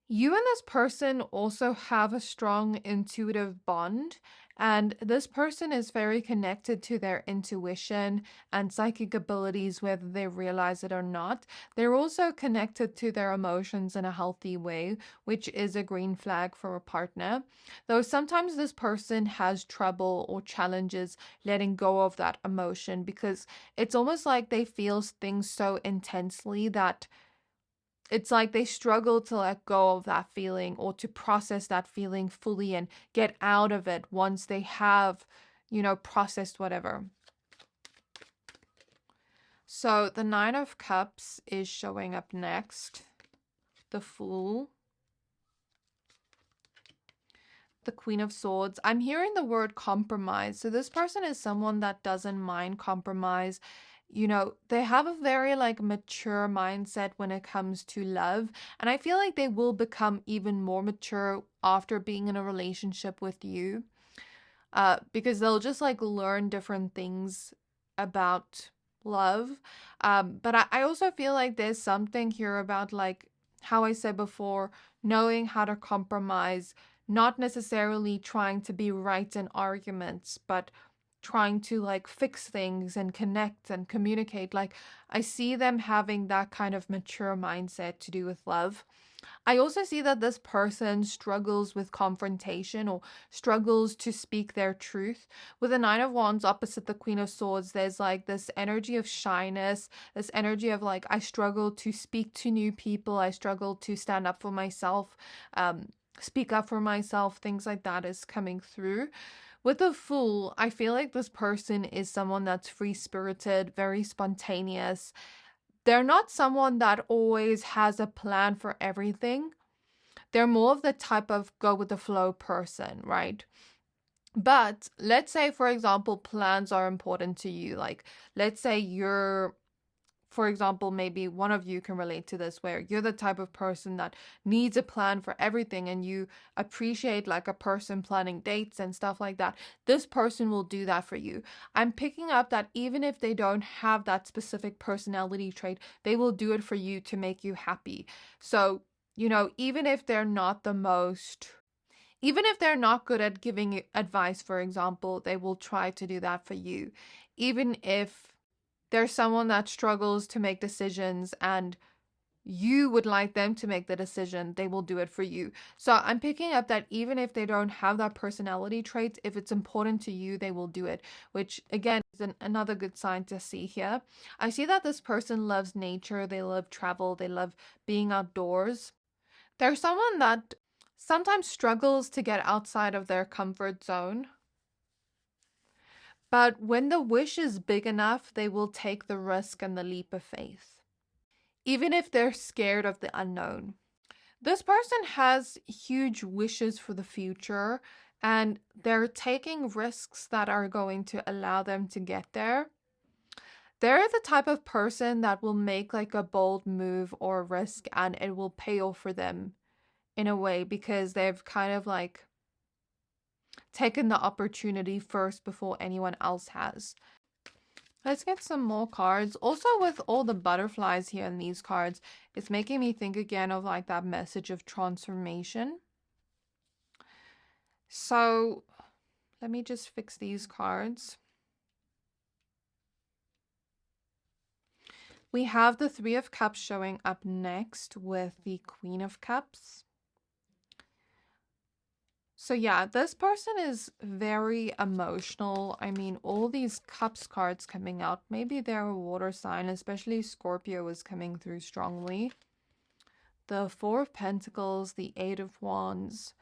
You and this person also have a strong intuitive bond, and this person is very connected to their intuition and psychic abilities, whether they realize it or not. They're also connected to their emotions in a healthy way, which is a green flag for a partner. Though sometimes this person has trouble or challenges letting go of that emotion because it's almost like they feel things so intensely that it's like they struggle to let go of that feeling or to process that feeling fully and get out of it once they have, you know, processed whatever. So the Nine of Cups is showing up next. The Fool. The Queen of Swords. I'm hearing the word compromise. So this person is someone that doesn't mind compromise. You know, they have a very like mature mindset when it comes to love. And I feel like they will become even more mature after being in a relationship with you. Because they'll just like learn different things about love. But I also feel like there's something here about like how I said before, knowing how to compromise, not necessarily trying to be right in arguments, but trying to like fix things and connect and communicate. Like I see them having that kind of mature mindset to do with love. I also see that this person struggles with confrontation or struggles to speak their truth. With the Nine of Wands opposite the Queen of Swords, there's like this energy of shyness, this energy of like, I struggle to speak to new people. I struggle to stand up for myself, speak up for myself. Things like that is coming through. With the Fool, I feel like this person is someone that's free-spirited, very spontaneous. They're not someone that always has a plan for everything. They're more of the type of go with the flow person, right? But let's say, for example, plans are important to you. Like, let's say you're, for example, maybe one of you can relate to this, where you're the type of person that needs a plan for everything and you appreciate like a person planning dates and stuff like that. This person will do that for you. I'm picking up that even if they don't have that specific personality trait, they will do it for you to make you happy. So, even if they're not good at giving advice, for example, they will try to do that for you. Even if there's someone that struggles to make decisions and you would like them to make the decision, they will do it for you. So I'm picking up that even if they don't have that personality trait, if it's important to you, they will do it, which again is another good sign to see here. I see that this person loves nature, they love travel, they love being outdoors. They're someone that sometimes struggles to get outside of their comfort zone. But when the wish is big enough, they will take the risk and the leap of faith, even if they're scared of the unknown. This person has huge wishes for the future, and they're taking risks that are going to allow them to get there. They're the type of person that will make like a bold move or risk, and it will pay off for them in a way because they've kind of like taken the opportunity first before anyone else has. Let's get some more cards. Also, with all the butterflies here in these cards, it's making me think again of like that message of transformation. So let me just fix these cards. We have the Three of Cups showing up next with the Queen of Cups. So yeah, this person is very emotional. I mean, all these Cups cards coming out, maybe they're a water sign, especially Scorpio is coming through strongly. The Four of Pentacles, the Eight of Wands.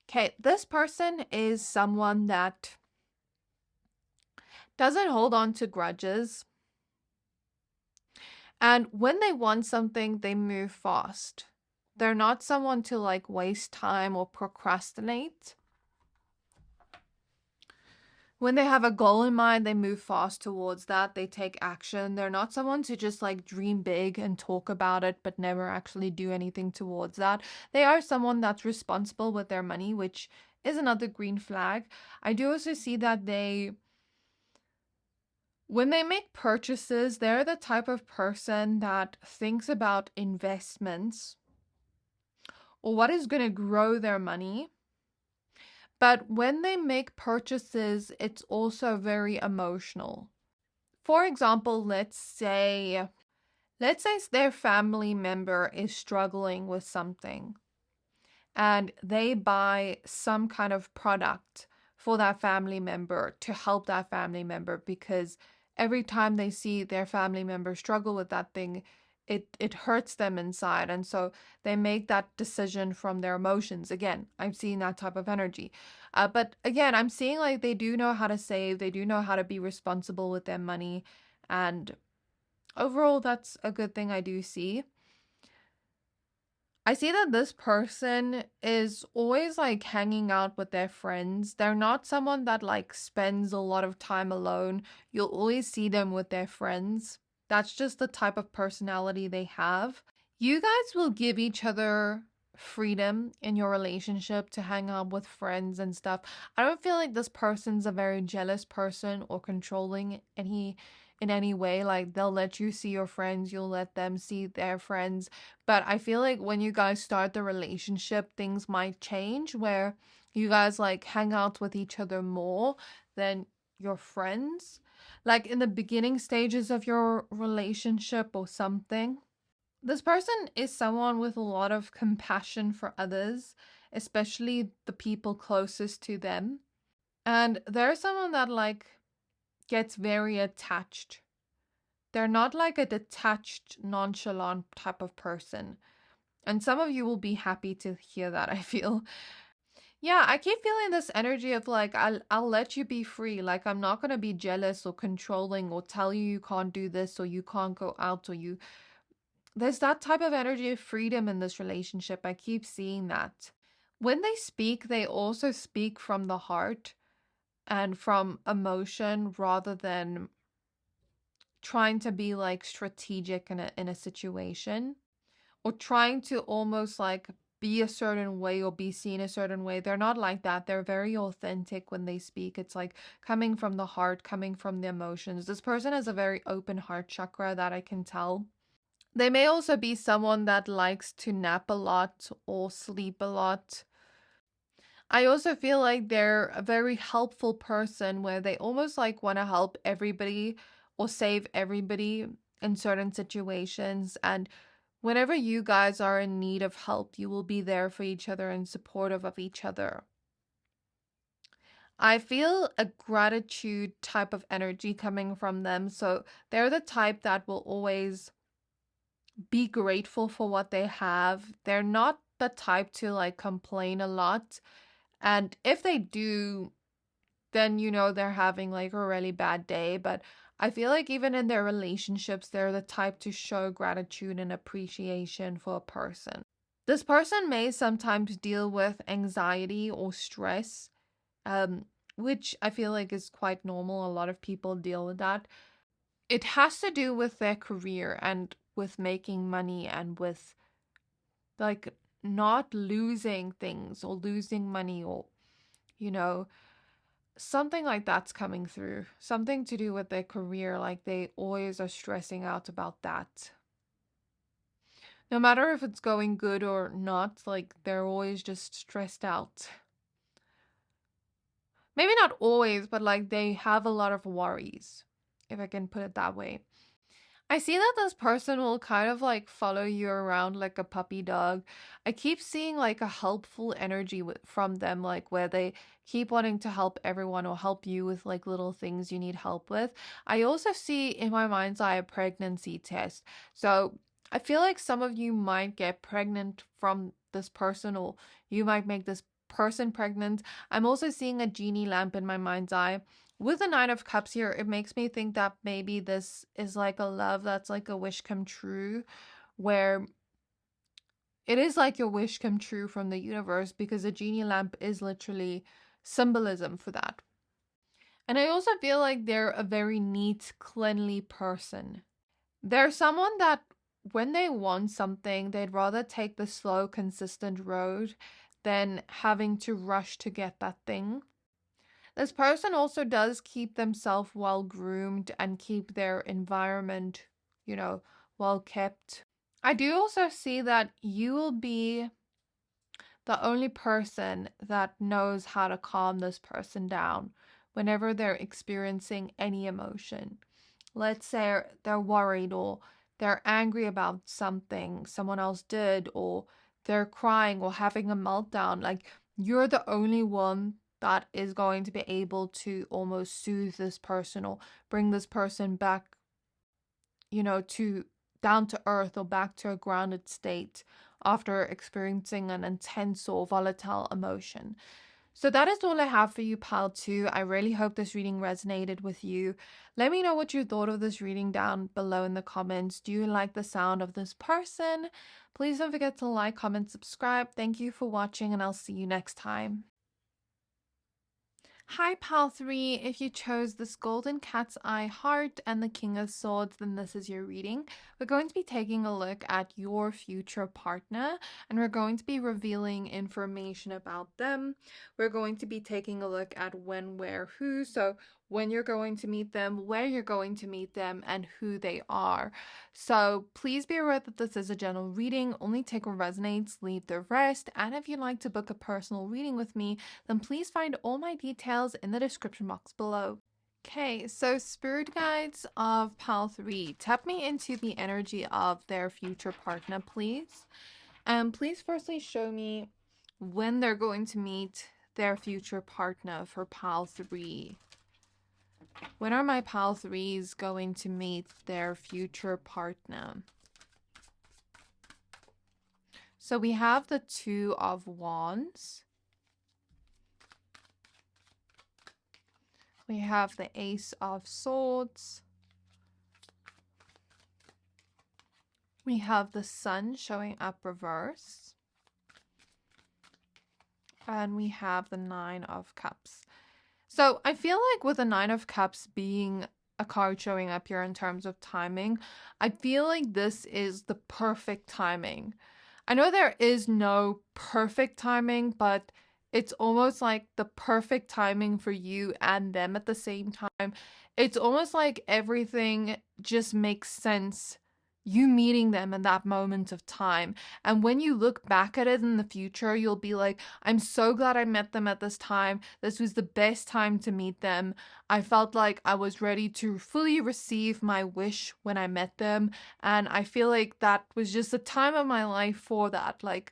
Okay, this person is someone that doesn't hold on to grudges. And when they want something, they move fast. They're not someone to like waste time or procrastinate. When they have a goal in mind, they move fast towards that. They take action. They're not someone to just like dream big and talk about it, but never actually do anything towards that. They are someone that's responsible with their money, which is another green flag. I do also see that when they make purchases, they're the type of person that thinks about investments or what is going to grow their money. But when they make purchases, it's also very emotional. For example, let's say their family member is struggling with something and they buy some kind of product for that family member to help that family member, because every time they see their family member struggle with that thing, it hurts them inside, and so they make that decision from their emotions. Again, I'm seeing that type of energy. But again, I'm seeing like they do know how to save, they do know how to be responsible with their money, and overall, that's a good thing I do see. I see that this person is always like hanging out with their friends. They're not someone that like spends a lot of time alone. You'll always see them with their friends. That's just the type of personality they have. You guys will give each other freedom in your relationship to hang out with friends and stuff. I don't feel like this person's a very jealous person or controlling in any way. Like, they'll let you see your friends, you'll let them see their friends. But I feel like when you guys start the relationship, things might change where you guys like hang out with each other more than your friends. Like in the beginning stages of your relationship or something. This person is someone with a lot of compassion for others, especially the people closest to them. And they're someone that like gets very attached. They're not like a detached, nonchalant type of person. And some of you will be happy to hear that, I feel. Yeah, I keep feeling this energy of like, I'll let you be free. Like, I'm not going to be jealous or controlling or tell you you can't do this or you can't go out or you. There's that type of energy of freedom in this relationship. I keep seeing that. When they speak, they also speak from the heart and from emotion rather than trying to be like strategic in a situation or trying to almost like be a certain way or be seen a certain way. They're not like that. They're very authentic when they speak. It's like coming from the heart, coming from the emotions. This person has a very open heart chakra that I can tell. They may also be someone that likes to nap a lot or sleep a lot. I also feel like they're a very helpful person where they almost like want to help everybody or save everybody in certain situations. And whenever you guys are in need of help, you will be there for each other and supportive of each other. I feel a gratitude type of energy coming from them. So they're the type that will always be grateful for what they have. They're not the type to like complain a lot. And if they do, then you know they're having like a really bad day. But I feel like even in their relationships, they're the type to show gratitude and appreciation for a person. This person may sometimes deal with anxiety or stress, um, which I feel like is quite normal. A lot of people deal with that. It has to do with their career and with making money and with like not losing things or losing money or, you know, something like that's coming through. Something to do with their career. Like they always are stressing out about that. No matter if it's going good or not, like they're always just stressed out. Maybe not always, but like they have a lot of worries, if I can put it that way. I see that this person will kind of like follow you around like a puppy dog. I keep seeing like a helpful energy from them, like where they keep wanting to help everyone or help you with like little things you need help with. I also see in my mind's eye a pregnancy test. So I feel like some of you might get pregnant from this person or you might make this person pregnant. I'm also seeing a genie lamp in my mind's eye. With the Nine of Cups here, it makes me think that maybe this is like a love that's like a wish come true, where it is like your wish come true from the universe because a genie lamp is literally symbolism for that. And I also feel like they're a very neat, cleanly person. They're someone that when they want something, they'd rather take the slow, consistent road than having to rush to get that thing. This person also does keep themselves well groomed and keep their environment, you know, well kept. I do also see that you will be the only person that knows how to calm this person down whenever they're experiencing any emotion. Let's say they're worried or they're angry about something someone else did, or they're crying or having a meltdown. Like, you're the only one that is going to be able to almost soothe this person or bring this person back, to down to earth or back to a grounded state after experiencing an intense or volatile emotion. So that is all I have for you, pile 2. I really hope this reading resonated with you. Let me know what you thought of this reading down below in the comments. Do you like the sound of this person? Please don't forget to like, comment, subscribe. Thank you for watching, and I'll see you next time. Hi, pile 3. If you chose this golden cat's eye heart and the king of swords, then this is your reading. We're going to be taking a look at your future partner, and we're going to be revealing information about them. We're going to be taking a look at when, where, who. So when you're going to meet them, where you're going to meet them, and who they are. So please be aware that this is a general reading. Only take what resonates, leave the rest. And if you'd like to book a personal reading with me, then please find all my details in the description box below. Okay, so spirit guides of pile 3, tap me into the energy of their future partner, please. And please firstly show me when they're going to meet their future partner for pile 3. When are my pile 3s going to meet their future partner? So we have the Two of Wands. We have the Ace of Swords. We have the Sun showing up reverse. And we have the Nine of Cups. So I feel like with the Nine of Cups being a card showing up here in terms of timing, I feel like this is the perfect timing. I know there is no perfect timing, but it's almost like the perfect timing for you and them at the same time. It's almost like everything just makes sense, you meeting them in that moment of time. And when you look back at it in the future, you'll be like, I'm so glad I met them at this time. This was the best time to meet them. I felt like I was ready to fully receive my wish when I met them. And I feel like that was just the time of my life for that. Like,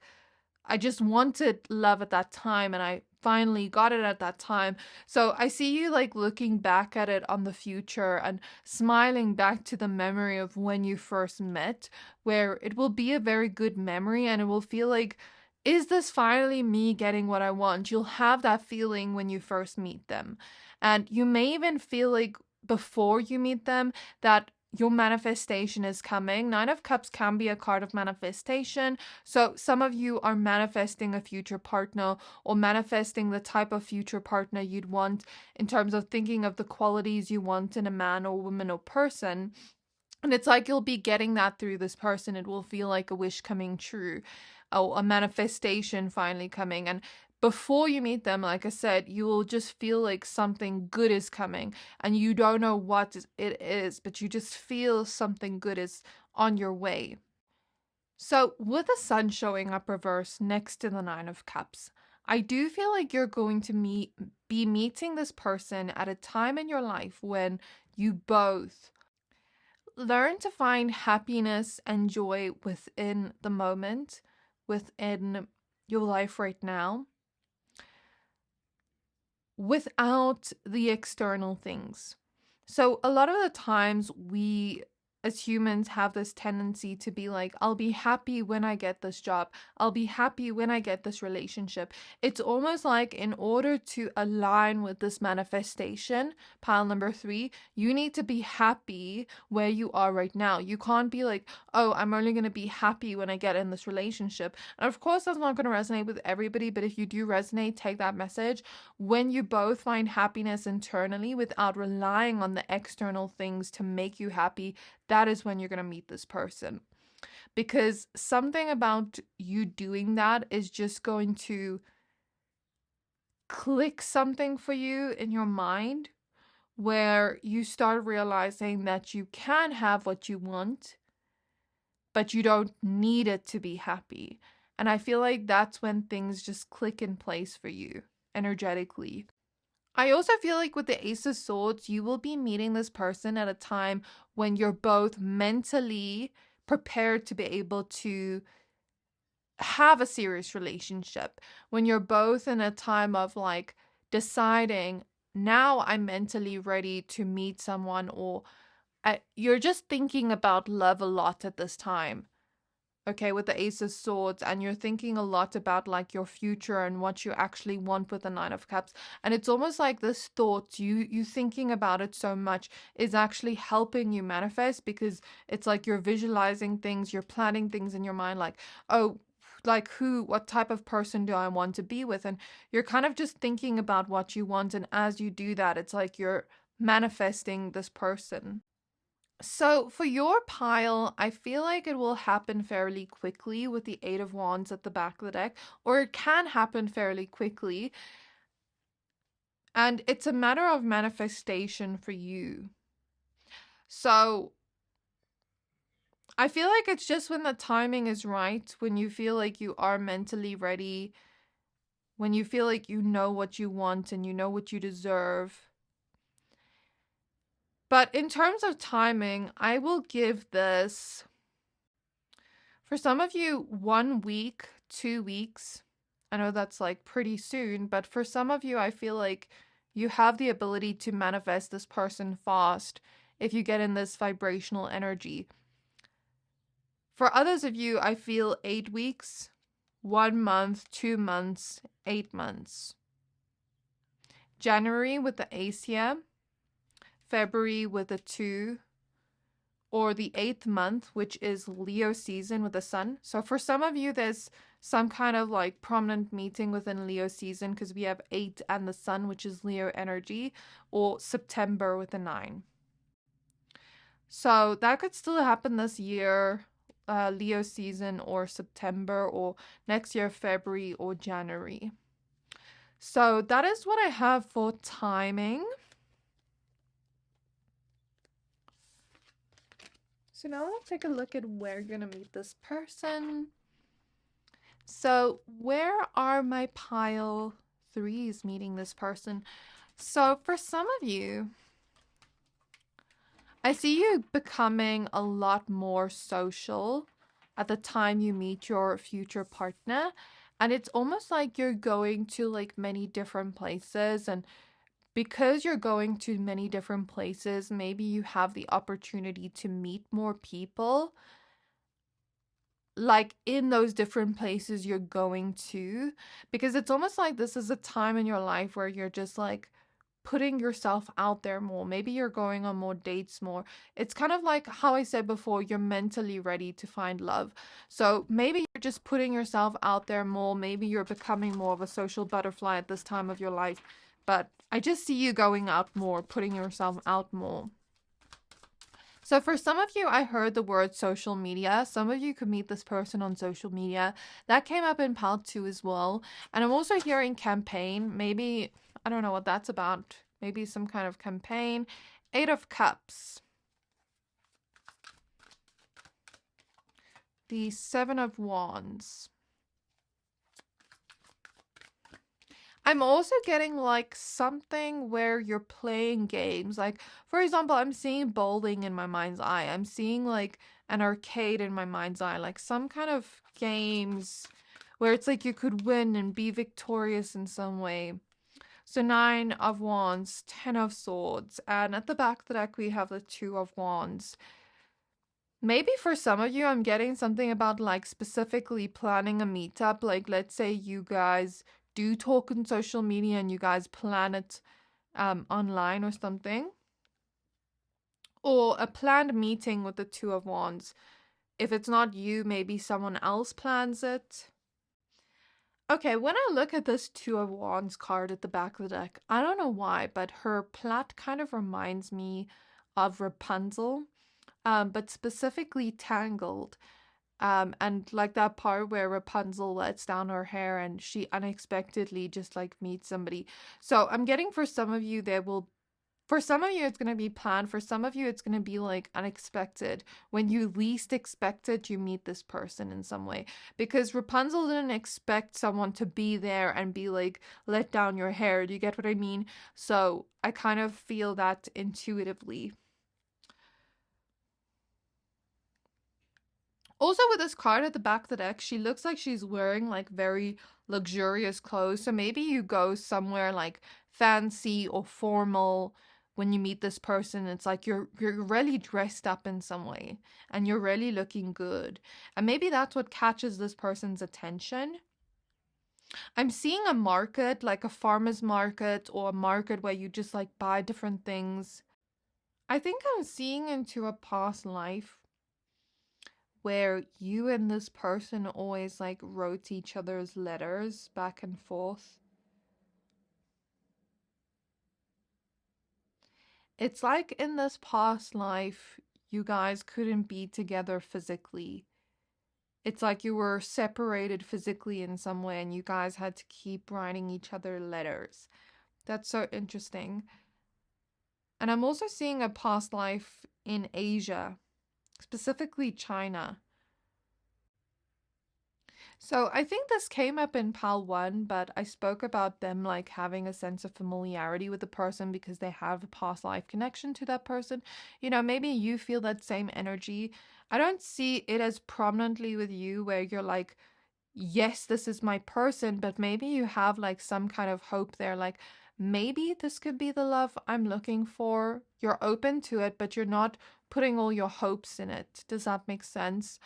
I just wanted love at that time, and I finally got it at that time. So I see you like looking back at it on the future and smiling back to the memory of when you first met, where it will be a very good memory and it will feel like, is this finally me getting what I want? You'll have that feeling when you first meet them. And you may even feel like before you meet them that your manifestation is coming. Nine of Cups can be a card of manifestation. So some of you are manifesting a future partner or manifesting the type of future partner you'd want in terms of thinking of the qualities you want in a man or woman or person. And it's like you'll be getting that through this person. It will feel like a wish coming true, or a manifestation finally coming. And before you meet them, like I said, you will just feel like something good is coming and you don't know what it is, but you just feel something good is on your way. So with the Sun showing up reverse next to the Nine of Cups, I do feel like you're going to be meeting this person at a time in your life when you both learn to find happiness and joy within the moment, within your life right now, without the external things. So a lot of the times we as humans have this tendency to be like, I'll be happy when I get this job. I'll be happy when I get this relationship. It's almost like in order to align with this manifestation, pile number 3, you need to be happy where you are right now. You can't be like, oh, I'm only going to be happy when I get in this relationship. And of course, that's not going to resonate with everybody, but if you do resonate, take that message. When you both find happiness internally without relying on the external things to make you happy, that is when you're going to meet this person. Because something about you doing that is just going to click something for you in your mind where you start realizing that you can have what you want, but you don't need it to be happy. And I feel like that's when things just click in place for you energetically. I also feel like with the Ace of Swords, you will be meeting this person at a time when you're both mentally prepared to be able to have a serious relationship. When you're both in a time of like deciding, now I'm mentally ready to meet someone, or you're just thinking about love a lot at this time. Okay, with the Ace of Swords, and you're thinking a lot about like your future and what you actually want with the Nine of Cups. And it's almost like this thought, you thinking about it so much is actually helping you manifest, because it's like you're visualizing things, you're planning things in your mind, like, oh, like what type of person do I want to be with? And you're kind of just thinking about what you want. And as you do that, it's like you're manifesting this person. So for your pile, I feel like it will happen fairly quickly with the Eight of Wands at the back of the deck, or it can happen fairly quickly. And it's a matter of manifestation for you. So I feel like it's just when the timing is right, when you feel like you are mentally ready, when you feel like you know what you want and you know what you deserve. But in terms of timing, I will give this, for some of you, 1 week, 2 weeks. I know that's like pretty soon, but for some of you, I feel like you have the ability to manifest this person fast if you get in this vibrational energy. For others of you, I feel 8 weeks, 1 month, 2 months, 8 months. January with the Ace here, February with a 2, or the 8th month, which is Leo season with the sun. So for some of you, there's some kind of like prominent meeting within Leo season because we have 8 and the sun, which is Leo energy, or September with a 9. So that could still happen this year, Leo season, or September, or next year, February or January. So that is what I have for timing. So now let's take a look at where you're going to meet this person. So where are my pile 3s meeting this person? So for some of you, I see you becoming a lot more social at the time you meet your future partner. And it's almost like you're going to like many different places, and because you're going to many different places, maybe you have the opportunity to meet more people like in those different places you're going to, because it's almost like this is a time in your life where you're just like putting yourself out there more. Maybe you're going on more dates more. It's kind of like how I said before, you're mentally ready to find love. So maybe you're just putting yourself out there more. Maybe you're becoming more of a social butterfly at this time of your life. But I just see you going out more, putting yourself out more. So for some of you, I heard the word social media. Some of you could meet this person on social media. That came up in part 2 as well. And I'm also hearing campaign. Maybe, I don't know what that's about. Maybe some kind of campaign. 8 of Cups. The 7 of Wands. I'm also getting like something where you're playing games. Like, for example, I'm seeing bowling in my mind's eye. I'm seeing like an arcade in my mind's eye. Like some kind of games where it's like you could win and be victorious in some way. So 9 of Wands, 10 of Swords. And at the back of the deck, we have the 2 of Wands. Maybe for some of you, I'm getting something about like specifically planning a meetup. Like, let's say you guys do talk on social media and you guys plan it online or something. Or a planned meeting with the 2 of Wands. If it's not you, maybe someone else plans it. Okay, when I look at this 2 of Wands card at the back of the deck, I don't know why, but her plait kind of reminds me of Rapunzel, but specifically Tangled. And like that part where Rapunzel lets down her hair and she unexpectedly just like meets somebody. So I'm getting for some of you, for some of you, it's going to be planned. For some of you, it's going to be like unexpected. When you least expect it, you meet this person in some way. Because Rapunzel didn't expect someone to be there and be like, let down your hair. Do you get what I mean? So I kind of feel that intuitively. Also, with this card at the back of the deck, she looks like she's wearing like very luxurious clothes. So maybe you go somewhere like fancy or formal when you meet this person. It's like you're really dressed up in some way and you're really looking good. And maybe that's what catches this person's attention. I'm seeing a market, like a farmer's market or a market where you just like buy different things. I think I'm seeing into a past life where you and this person always like wrote each other's letters back and forth. It's like in this past life, you guys couldn't be together physically. It's like you were separated physically in some way and you guys had to keep writing each other letters. That's so interesting. And I'm also seeing a past life in Asia, specifically China. So I think this came up in PAL 1, but I spoke about them like having a sense of familiarity with the person because they have a past life connection to that person. You know, maybe you feel that same energy. I don't see it as prominently with you where you're like, yes, this is my person, but maybe you have like some kind of hope there, like maybe this could be the love I'm looking for. You're open to it, but you're not putting all your hopes in it. Does that make sense?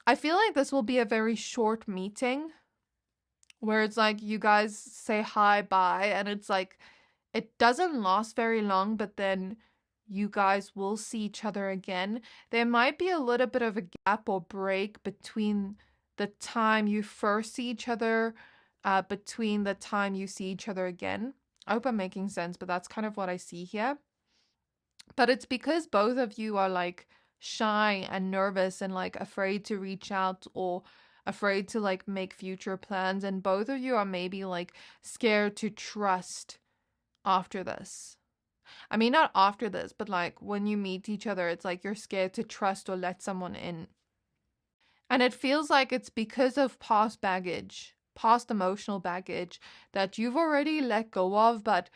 I feel like this will be a very short meeting where it's like you guys say hi, bye, and it's like it doesn't last very long, but then you guys will see each other again. There might be a little bit of a gap or break between the time you first see each other, between the time you see each other again. I hope I'm making sense, but that's kind of what I see here. But it's because both of you are like shy and nervous and like afraid to reach out or afraid to like make future plans. And both of you are maybe like scared to trust after this. I mean, not after this, but like when you meet each other, it's like you're scared to trust or let someone in. And it feels like it's because of past baggage, past emotional baggage that you've already let go of, but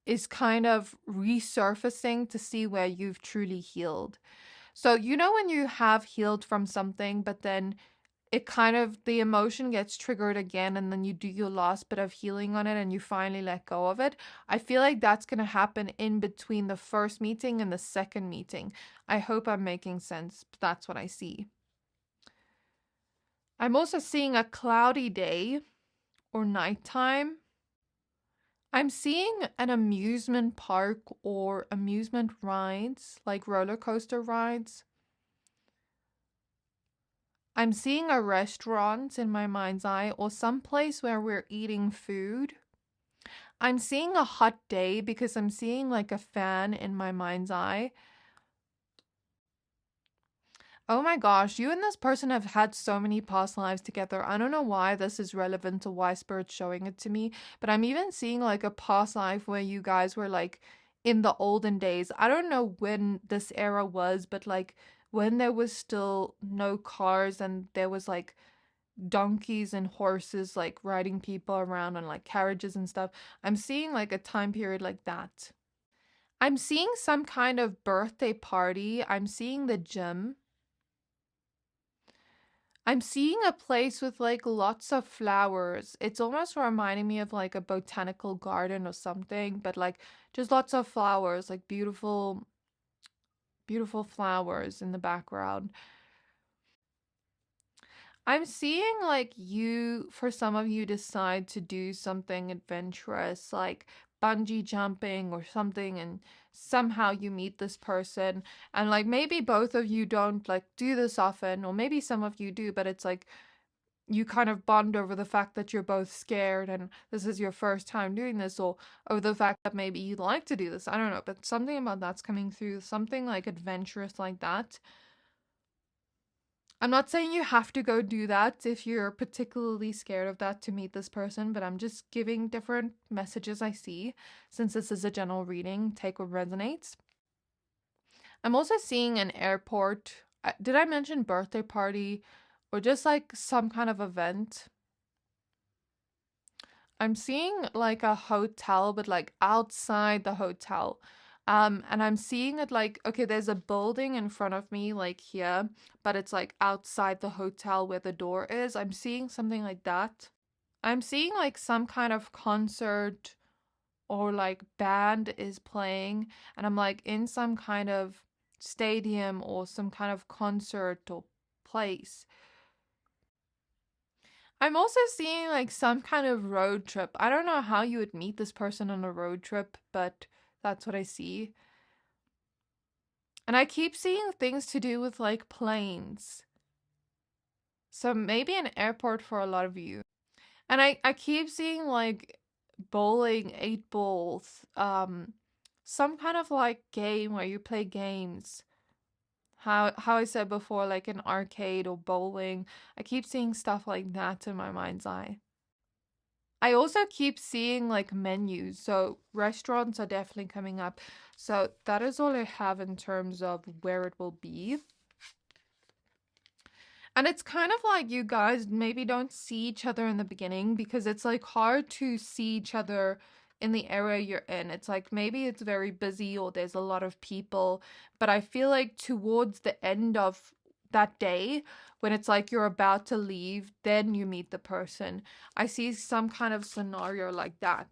is kind of resurfacing to see where you've truly healed. So, you know, when you have healed from something, but then it kind of, the emotion gets triggered again, and then you do your last bit of healing on it and you finally let go of it. I feel like that's going to happen in between the first meeting and the second meeting. I hope I'm making sense, but that's what I see. I'm also seeing a cloudy day or nighttime. I'm seeing an amusement park or amusement rides, like roller coaster rides. I'm seeing a restaurant in my mind's eye or some place where we're eating food. I'm seeing a hot day because I'm seeing like a fan in my mind's eye. Oh my gosh, you and this person have had so many past lives together. I don't know why this is relevant to why Spirit's showing it to me, but I'm even seeing like a past life where you guys were like in the olden days. I don't know when this era was, but like when there was still no cars and there was like donkeys and horses like riding people around on like carriages and stuff. I'm seeing like a time period like that. I'm seeing some kind of birthday party. I'm seeing the gym. I'm seeing a place with like lots of flowers. It's almost reminding me of like a botanical garden or something, but like just lots of flowers, like beautiful, beautiful flowers in the background. I'm seeing like you, for some of you, decide to do something adventurous, like bungee jumping or something, and somehow you meet this person. And like maybe both of you don't like do this often, or maybe some of you do, but it's like you kind of bond over the fact that you're both scared and this is your first time doing this, or over the fact that maybe you'd like to do this. I don't know, but something about that's coming through, something like adventurous like that. I'm not saying you have to go do that if you're particularly scared of that to meet this person, but I'm just giving different messages I see since this is a general reading. Take what resonates. I'm also seeing an airport. Did I mention birthday party or just like some kind of event? I'm seeing like a hotel, but like outside the hotel. And I'm seeing it like, okay, there's a building in front of me, like here, but it's like outside the hotel where the door is. I'm seeing something like that. I'm seeing like some kind of concert or like band is playing, and I'm like in some kind of stadium or some kind of concert or place. I'm also seeing like some kind of road trip. I don't know how you would meet this person on a road trip, but that's what I see. And I keep seeing things to do with like planes. So maybe an airport for a lot of you. And I keep seeing like bowling, 8 balls, some kind of like game where you play games. How I said before, like an arcade or bowling. I keep seeing stuff like that in my mind's eye. I also keep seeing like menus, so restaurants are definitely coming up. So that is all I have in terms of where it will be. And it's kind of like you guys maybe don't see each other in the beginning because it's like hard to see each other in the area you're in. It's like maybe it's very busy or there's a lot of people, but I feel like towards the end of that day, when it's like you're about to leave, then you meet the person. I see some kind of scenario like that.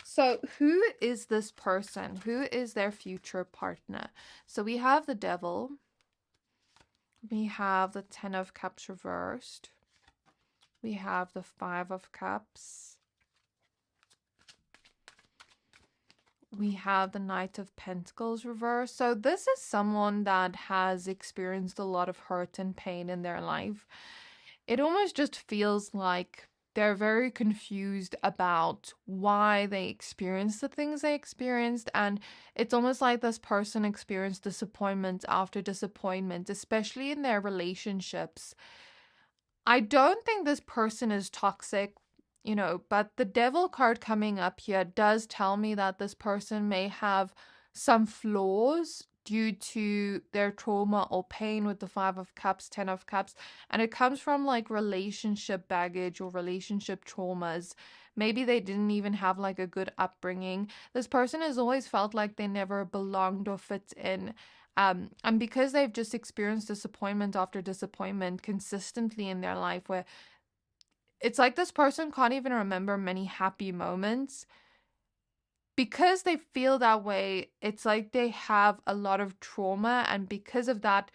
So, who is this person? Who is their future partner? So, we have the devil. We have the 10 of Cups reversed. We have the 5 of Cups. we have the Knight of Pentacles reversed. So this is someone that has experienced a lot of hurt and pain in their life. It almost just feels like they're very confused about why they experienced the things they experienced. And it's almost like this person experienced disappointment after disappointment, especially in their relationships. I don't think this person is toxic, but the devil card coming up here does tell me that this person may have some flaws due to their trauma or pain with the 5 of Cups, 10 of Cups. And it comes from like relationship baggage or relationship traumas. Maybe they didn't even have like a good upbringing. This person has always felt like they never belonged or fit in. And because they've just experienced disappointment after disappointment consistently in their life, where it's like this person can't even remember many happy moments. Because they feel that way, it's like they have a lot of trauma, and because of that,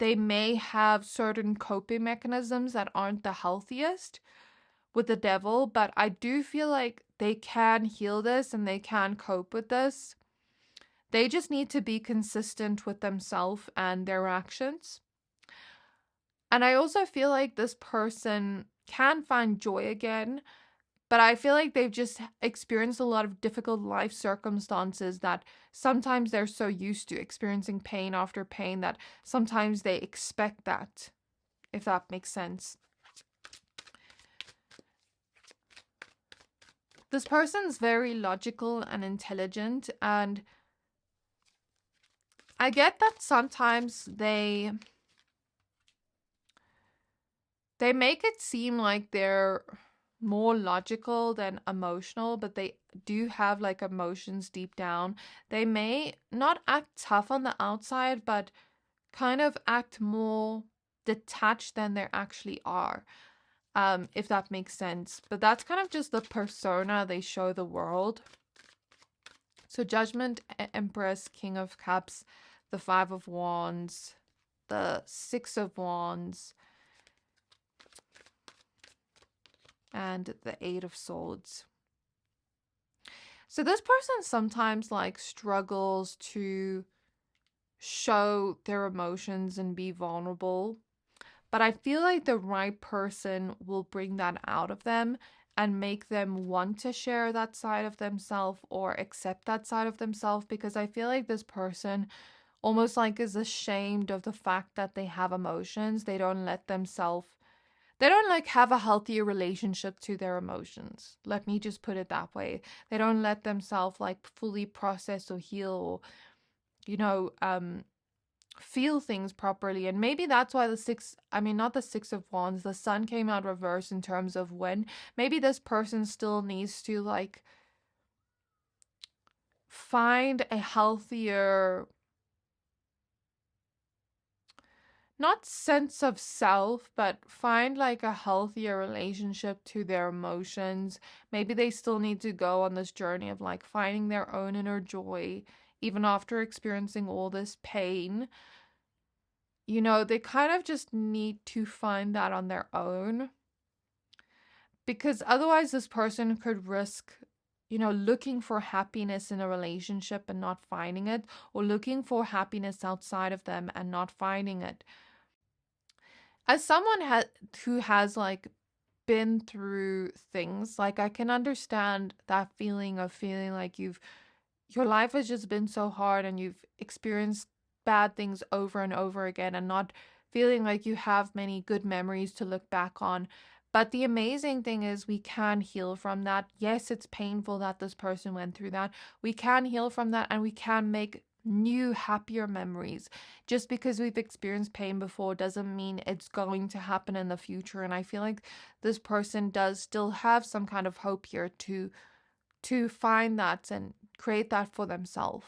they may have certain coping mechanisms that aren't the healthiest with the devil, but I do feel like they can heal this and they can cope with this. They just need to be consistent with themselves and their actions. And I also feel like this person can find joy again, but I feel like they've just experienced a lot of difficult life circumstances that sometimes they're so used to experiencing pain after pain that sometimes they expect that, if that makes sense. This person's very logical and intelligent, and I get that sometimes they make it seem like they're more logical than emotional, but they do have like emotions deep down. They may not act tough on the outside, but kind of act more detached than they actually are, if that makes sense. But that's kind of just the persona they show the world. So Judgment, Empress, King of Cups, the 5 of Wands, the 6 of Wands, and the 8 of Swords. So this person sometimes like struggles to show their emotions and be vulnerable, but I feel like the right person will bring that out of them and make them want to share that side of themselves or accept that side of themselves, because I feel like this person almost like is ashamed of the fact that they have emotions. They don't let themselves, they don't like have a healthy relationship to their emotions. Let me just put it that way. They don't let themselves like fully process or heal or, feel things properly. And maybe that's why not the 6 of Wands, the Sun came out reverse in terms of when. Maybe this person still needs to like find a healthier, not sense of self, but find like a healthier relationship to their emotions. Maybe they still need to go on this journey of like finding their own inner joy, even after experiencing all this pain. They kind of just need to find that on their own, because otherwise this person could risk, looking for happiness in a relationship and not finding it, or looking for happiness outside of them and not finding it. As someone who has like been through things, like I can understand that feeling of feeling like your life has just been so hard and you've experienced bad things over and over again and not feeling like you have many good memories to look back on. But the amazing thing is we can heal from that. Yes, it's painful that this person went through that. We can heal from that and we can make new, happier memories. Just because we've experienced pain before doesn't mean it's going to happen in the future. And I feel like this person does still have some kind of hope here to find that and create that for themselves.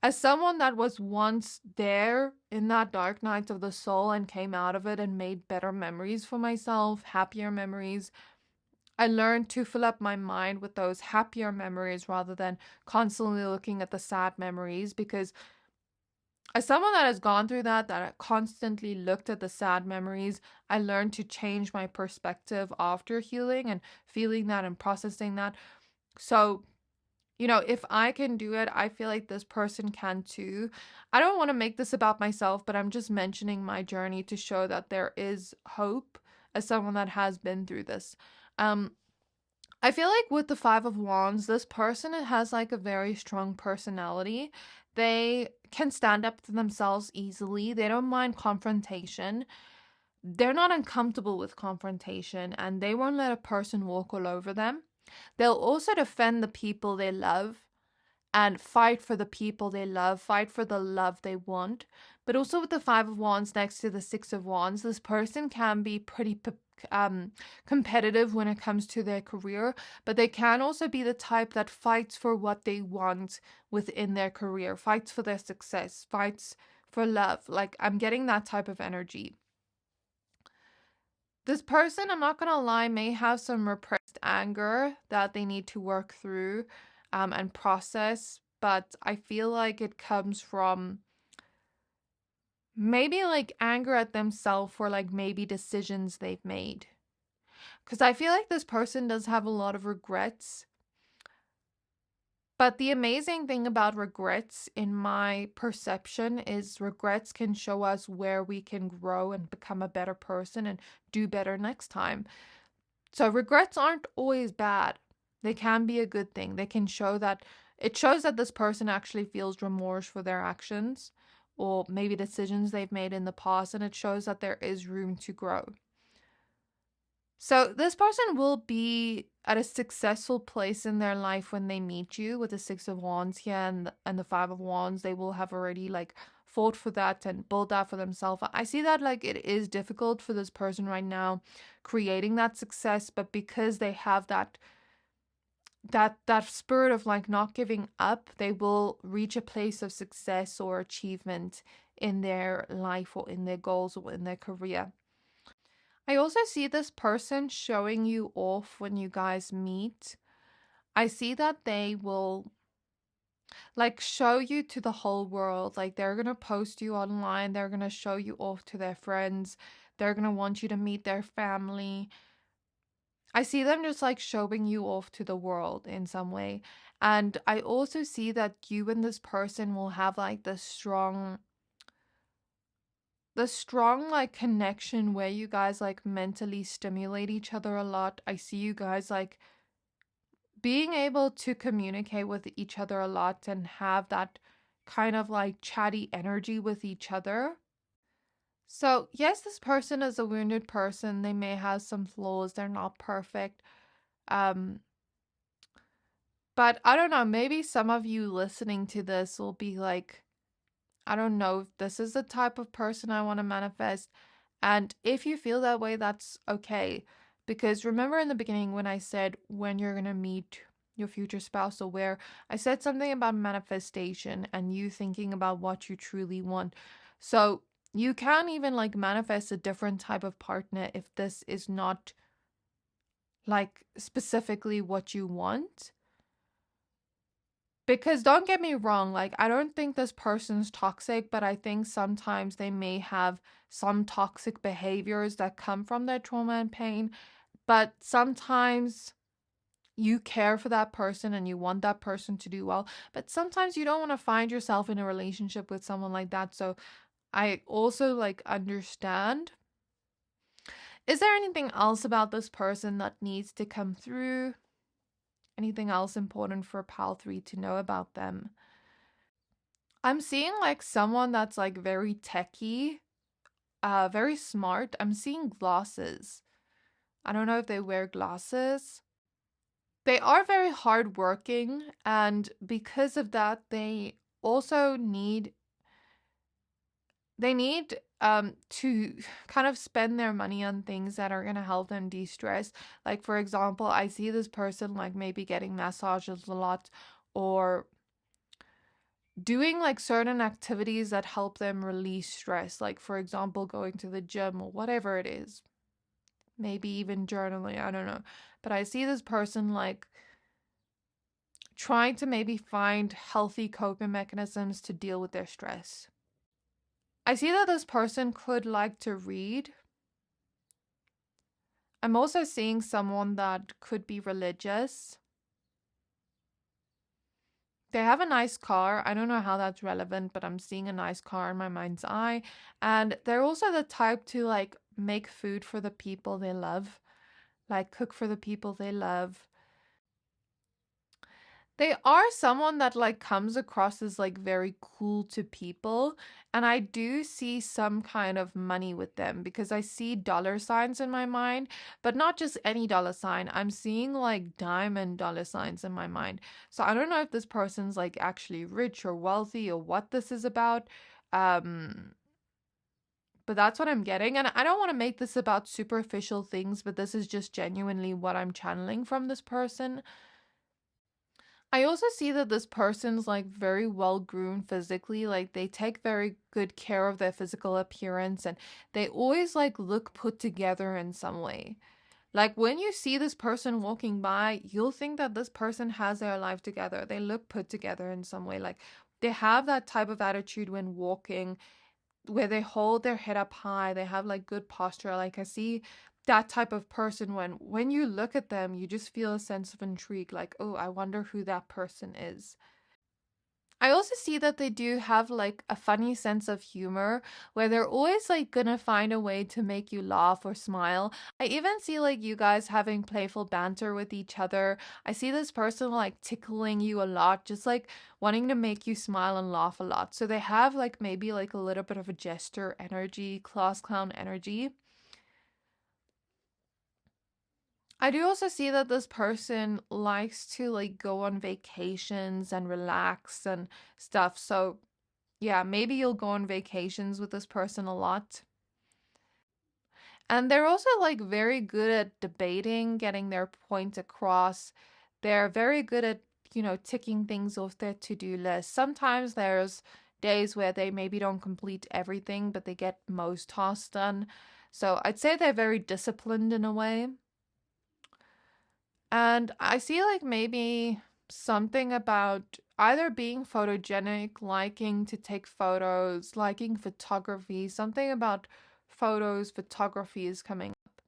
As someone that was once there in that dark night of the soul and came out of it and made better memories for myself, happier memories, I learned to fill up my mind with those happier memories rather than constantly looking at the sad memories. Because as someone that has gone through that constantly looked at the sad memories, I learned to change my perspective after healing and feeling that and processing that. So you know, if I can do it, I feel like this person can too. I don't want to make this about myself, but I'm just mentioning my journey to show that there is hope as someone that has been through this. Um, I feel like with the Five of Wands, this person has like a very strong personality. They can stand up to themselves easily. They don't mind confrontation. They're not uncomfortable with confrontation, and they won't let a person walk all over them. They'll also defend the people they love and fight for the people they love, fight for the love they want. But also with the Five of Wands next to the Six of Wands, this person can be pretty competitive when it comes to their career, but they can also be the type that fights for what they want within their career, fights for their success, fights for love. Like, I'm getting that type of energy. This person, I'm not gonna lie, may have some repressed anger that they need to work through and process, but I feel like it comes from maybe like anger at themselves for like maybe decisions they've made. Because I feel like this person does have a lot of regrets. But the amazing thing about regrets, in my perception, is regrets can show us where we can grow and become a better person and do better next time. So regrets aren't always bad. They can be a good thing. They can show that it shows that this person actually feels remorse for their actions or maybe decisions they've made in the past, and it shows that there is room to grow. So this person will be at a successful place in their life when they meet you with the Six of Wands here and the Five of Wands. They will have already like fought for that and built that for themselves. I see that like it is difficult for this person right now creating that success, but because they have that spirit of like not giving up, they will reach a place of success or achievement in their life or in their goals or in their career. I also see this person showing you off when you guys meet. I see that they will like show you to the whole world. Like they're going to post you online, they're going to show you off to their friends, they're going to want you to meet their family. I see them just like showing you off to the world in some way. And I also see that you and this person will have like the strong like connection where you guys like mentally stimulate each other a lot. I see you guys like being able to communicate with each other a lot and have that kind of like chatty energy with each other. So, yes, this person is a wounded person. They may have some flaws. They're not perfect. Um but I don't know, maybe some of you listening to this will be like, I don't know if this is the type of person I want to manifest. And if you feel that way, that's okay. Because remember in the beginning when I said when you're going to meet your future spouse, or where I said something about manifestation and you thinking about what you truly want. So you can even like manifest a different type of partner if this is not like specifically what you want. Because don't get me wrong, like I don't think this person's toxic, but I think sometimes they may have some toxic behaviors that come from their trauma and pain. But sometimes you care for that person and you want that person to do well. But sometimes you don't want to find yourself in a relationship with someone like that. So I also like understand. Is there anything else about this person that needs to come through? Anything else important for Pal 3 to know about them? I'm seeing like someone that's like very techy, very smart. I'm seeing glasses. I don't know if they wear glasses. They are very hardworking, and because of that, they also need to kind of spend their money on things that are going to help them de-stress. Like for example, I see this person like maybe getting massages a lot, or doing like certain activities that help them release stress, like for example going to the gym or whatever it is, maybe even journaling, I don't know. But I see this person like trying to maybe find healthy coping mechanisms to deal with their stress. I see that this person could like to read. I'm also seeing someone that could be religious. They have a nice car. I don't know how that's relevant, but I'm seeing a nice car in my mind's eye. And they're also the type to like make food for the people they love, like cook for the people they love. They are someone that like comes across as like very cool to people, and I do see some kind of money with them because I see dollar signs in my mind, but not just any dollar sign. I'm seeing like diamond dollar signs in my mind. So I don't know if this person's like actually rich or wealthy or what this is about. Um but that's what I'm getting, and I don't want to make this about superficial things, but this is just genuinely what I'm channeling from this person. I also see that this person's like very well groomed physically, like they take very good care of their physical appearance and they always like look put together in some way. Like when you see this person walking by, you'll think that this person has their life together. They look put together in some way. Like they have that type of attitude when walking where they hold their head up high, they have like good posture. Like I see that type of person when you look at them, you just feel a sense of intrigue, like, oh, I wonder who that person is. I also see that they do have like a funny sense of humor where they're always like gonna find a way to make you laugh or smile. I even see like you guys having playful banter with each other. I see this person like tickling you a lot, just like wanting to make you smile and laugh a lot. So they have like maybe like a little bit of a jester energy, class clown energy. I do also see that this person likes to like go on vacations and relax and stuff. So yeah, maybe you'll go on vacations with this person a lot. And they're also like very good at debating, getting their point across. They're very good at, ticking things off their to-do list. Sometimes there's days where they maybe don't complete everything, but they get most tasks done. So I'd say they're very disciplined in a way. And I see like maybe something about either being photogenic, liking to take photos, liking photography, something about photos, photography is coming up.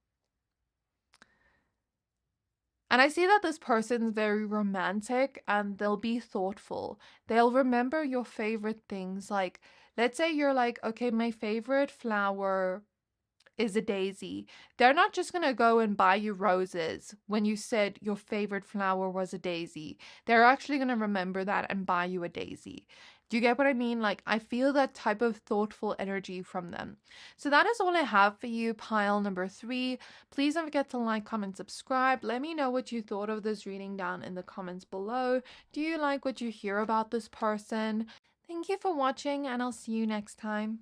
And I see that this person's very romantic and they'll be thoughtful. They'll remember your favorite things. Like, let's say you're like, okay, my favorite flower is a daisy. They're not just going to go and buy you roses when you said your favorite flower was a daisy. They're actually going to remember that and buy you a daisy. Do you get what I mean? Like, I feel that type of thoughtful energy from them. So that is all I have for you, pile number 3. Please don't forget to like, comment, subscribe. Let me know what you thought of this reading down in the comments below. Do you like what you hear about this person? Thank you for watching, and I'll see you next time.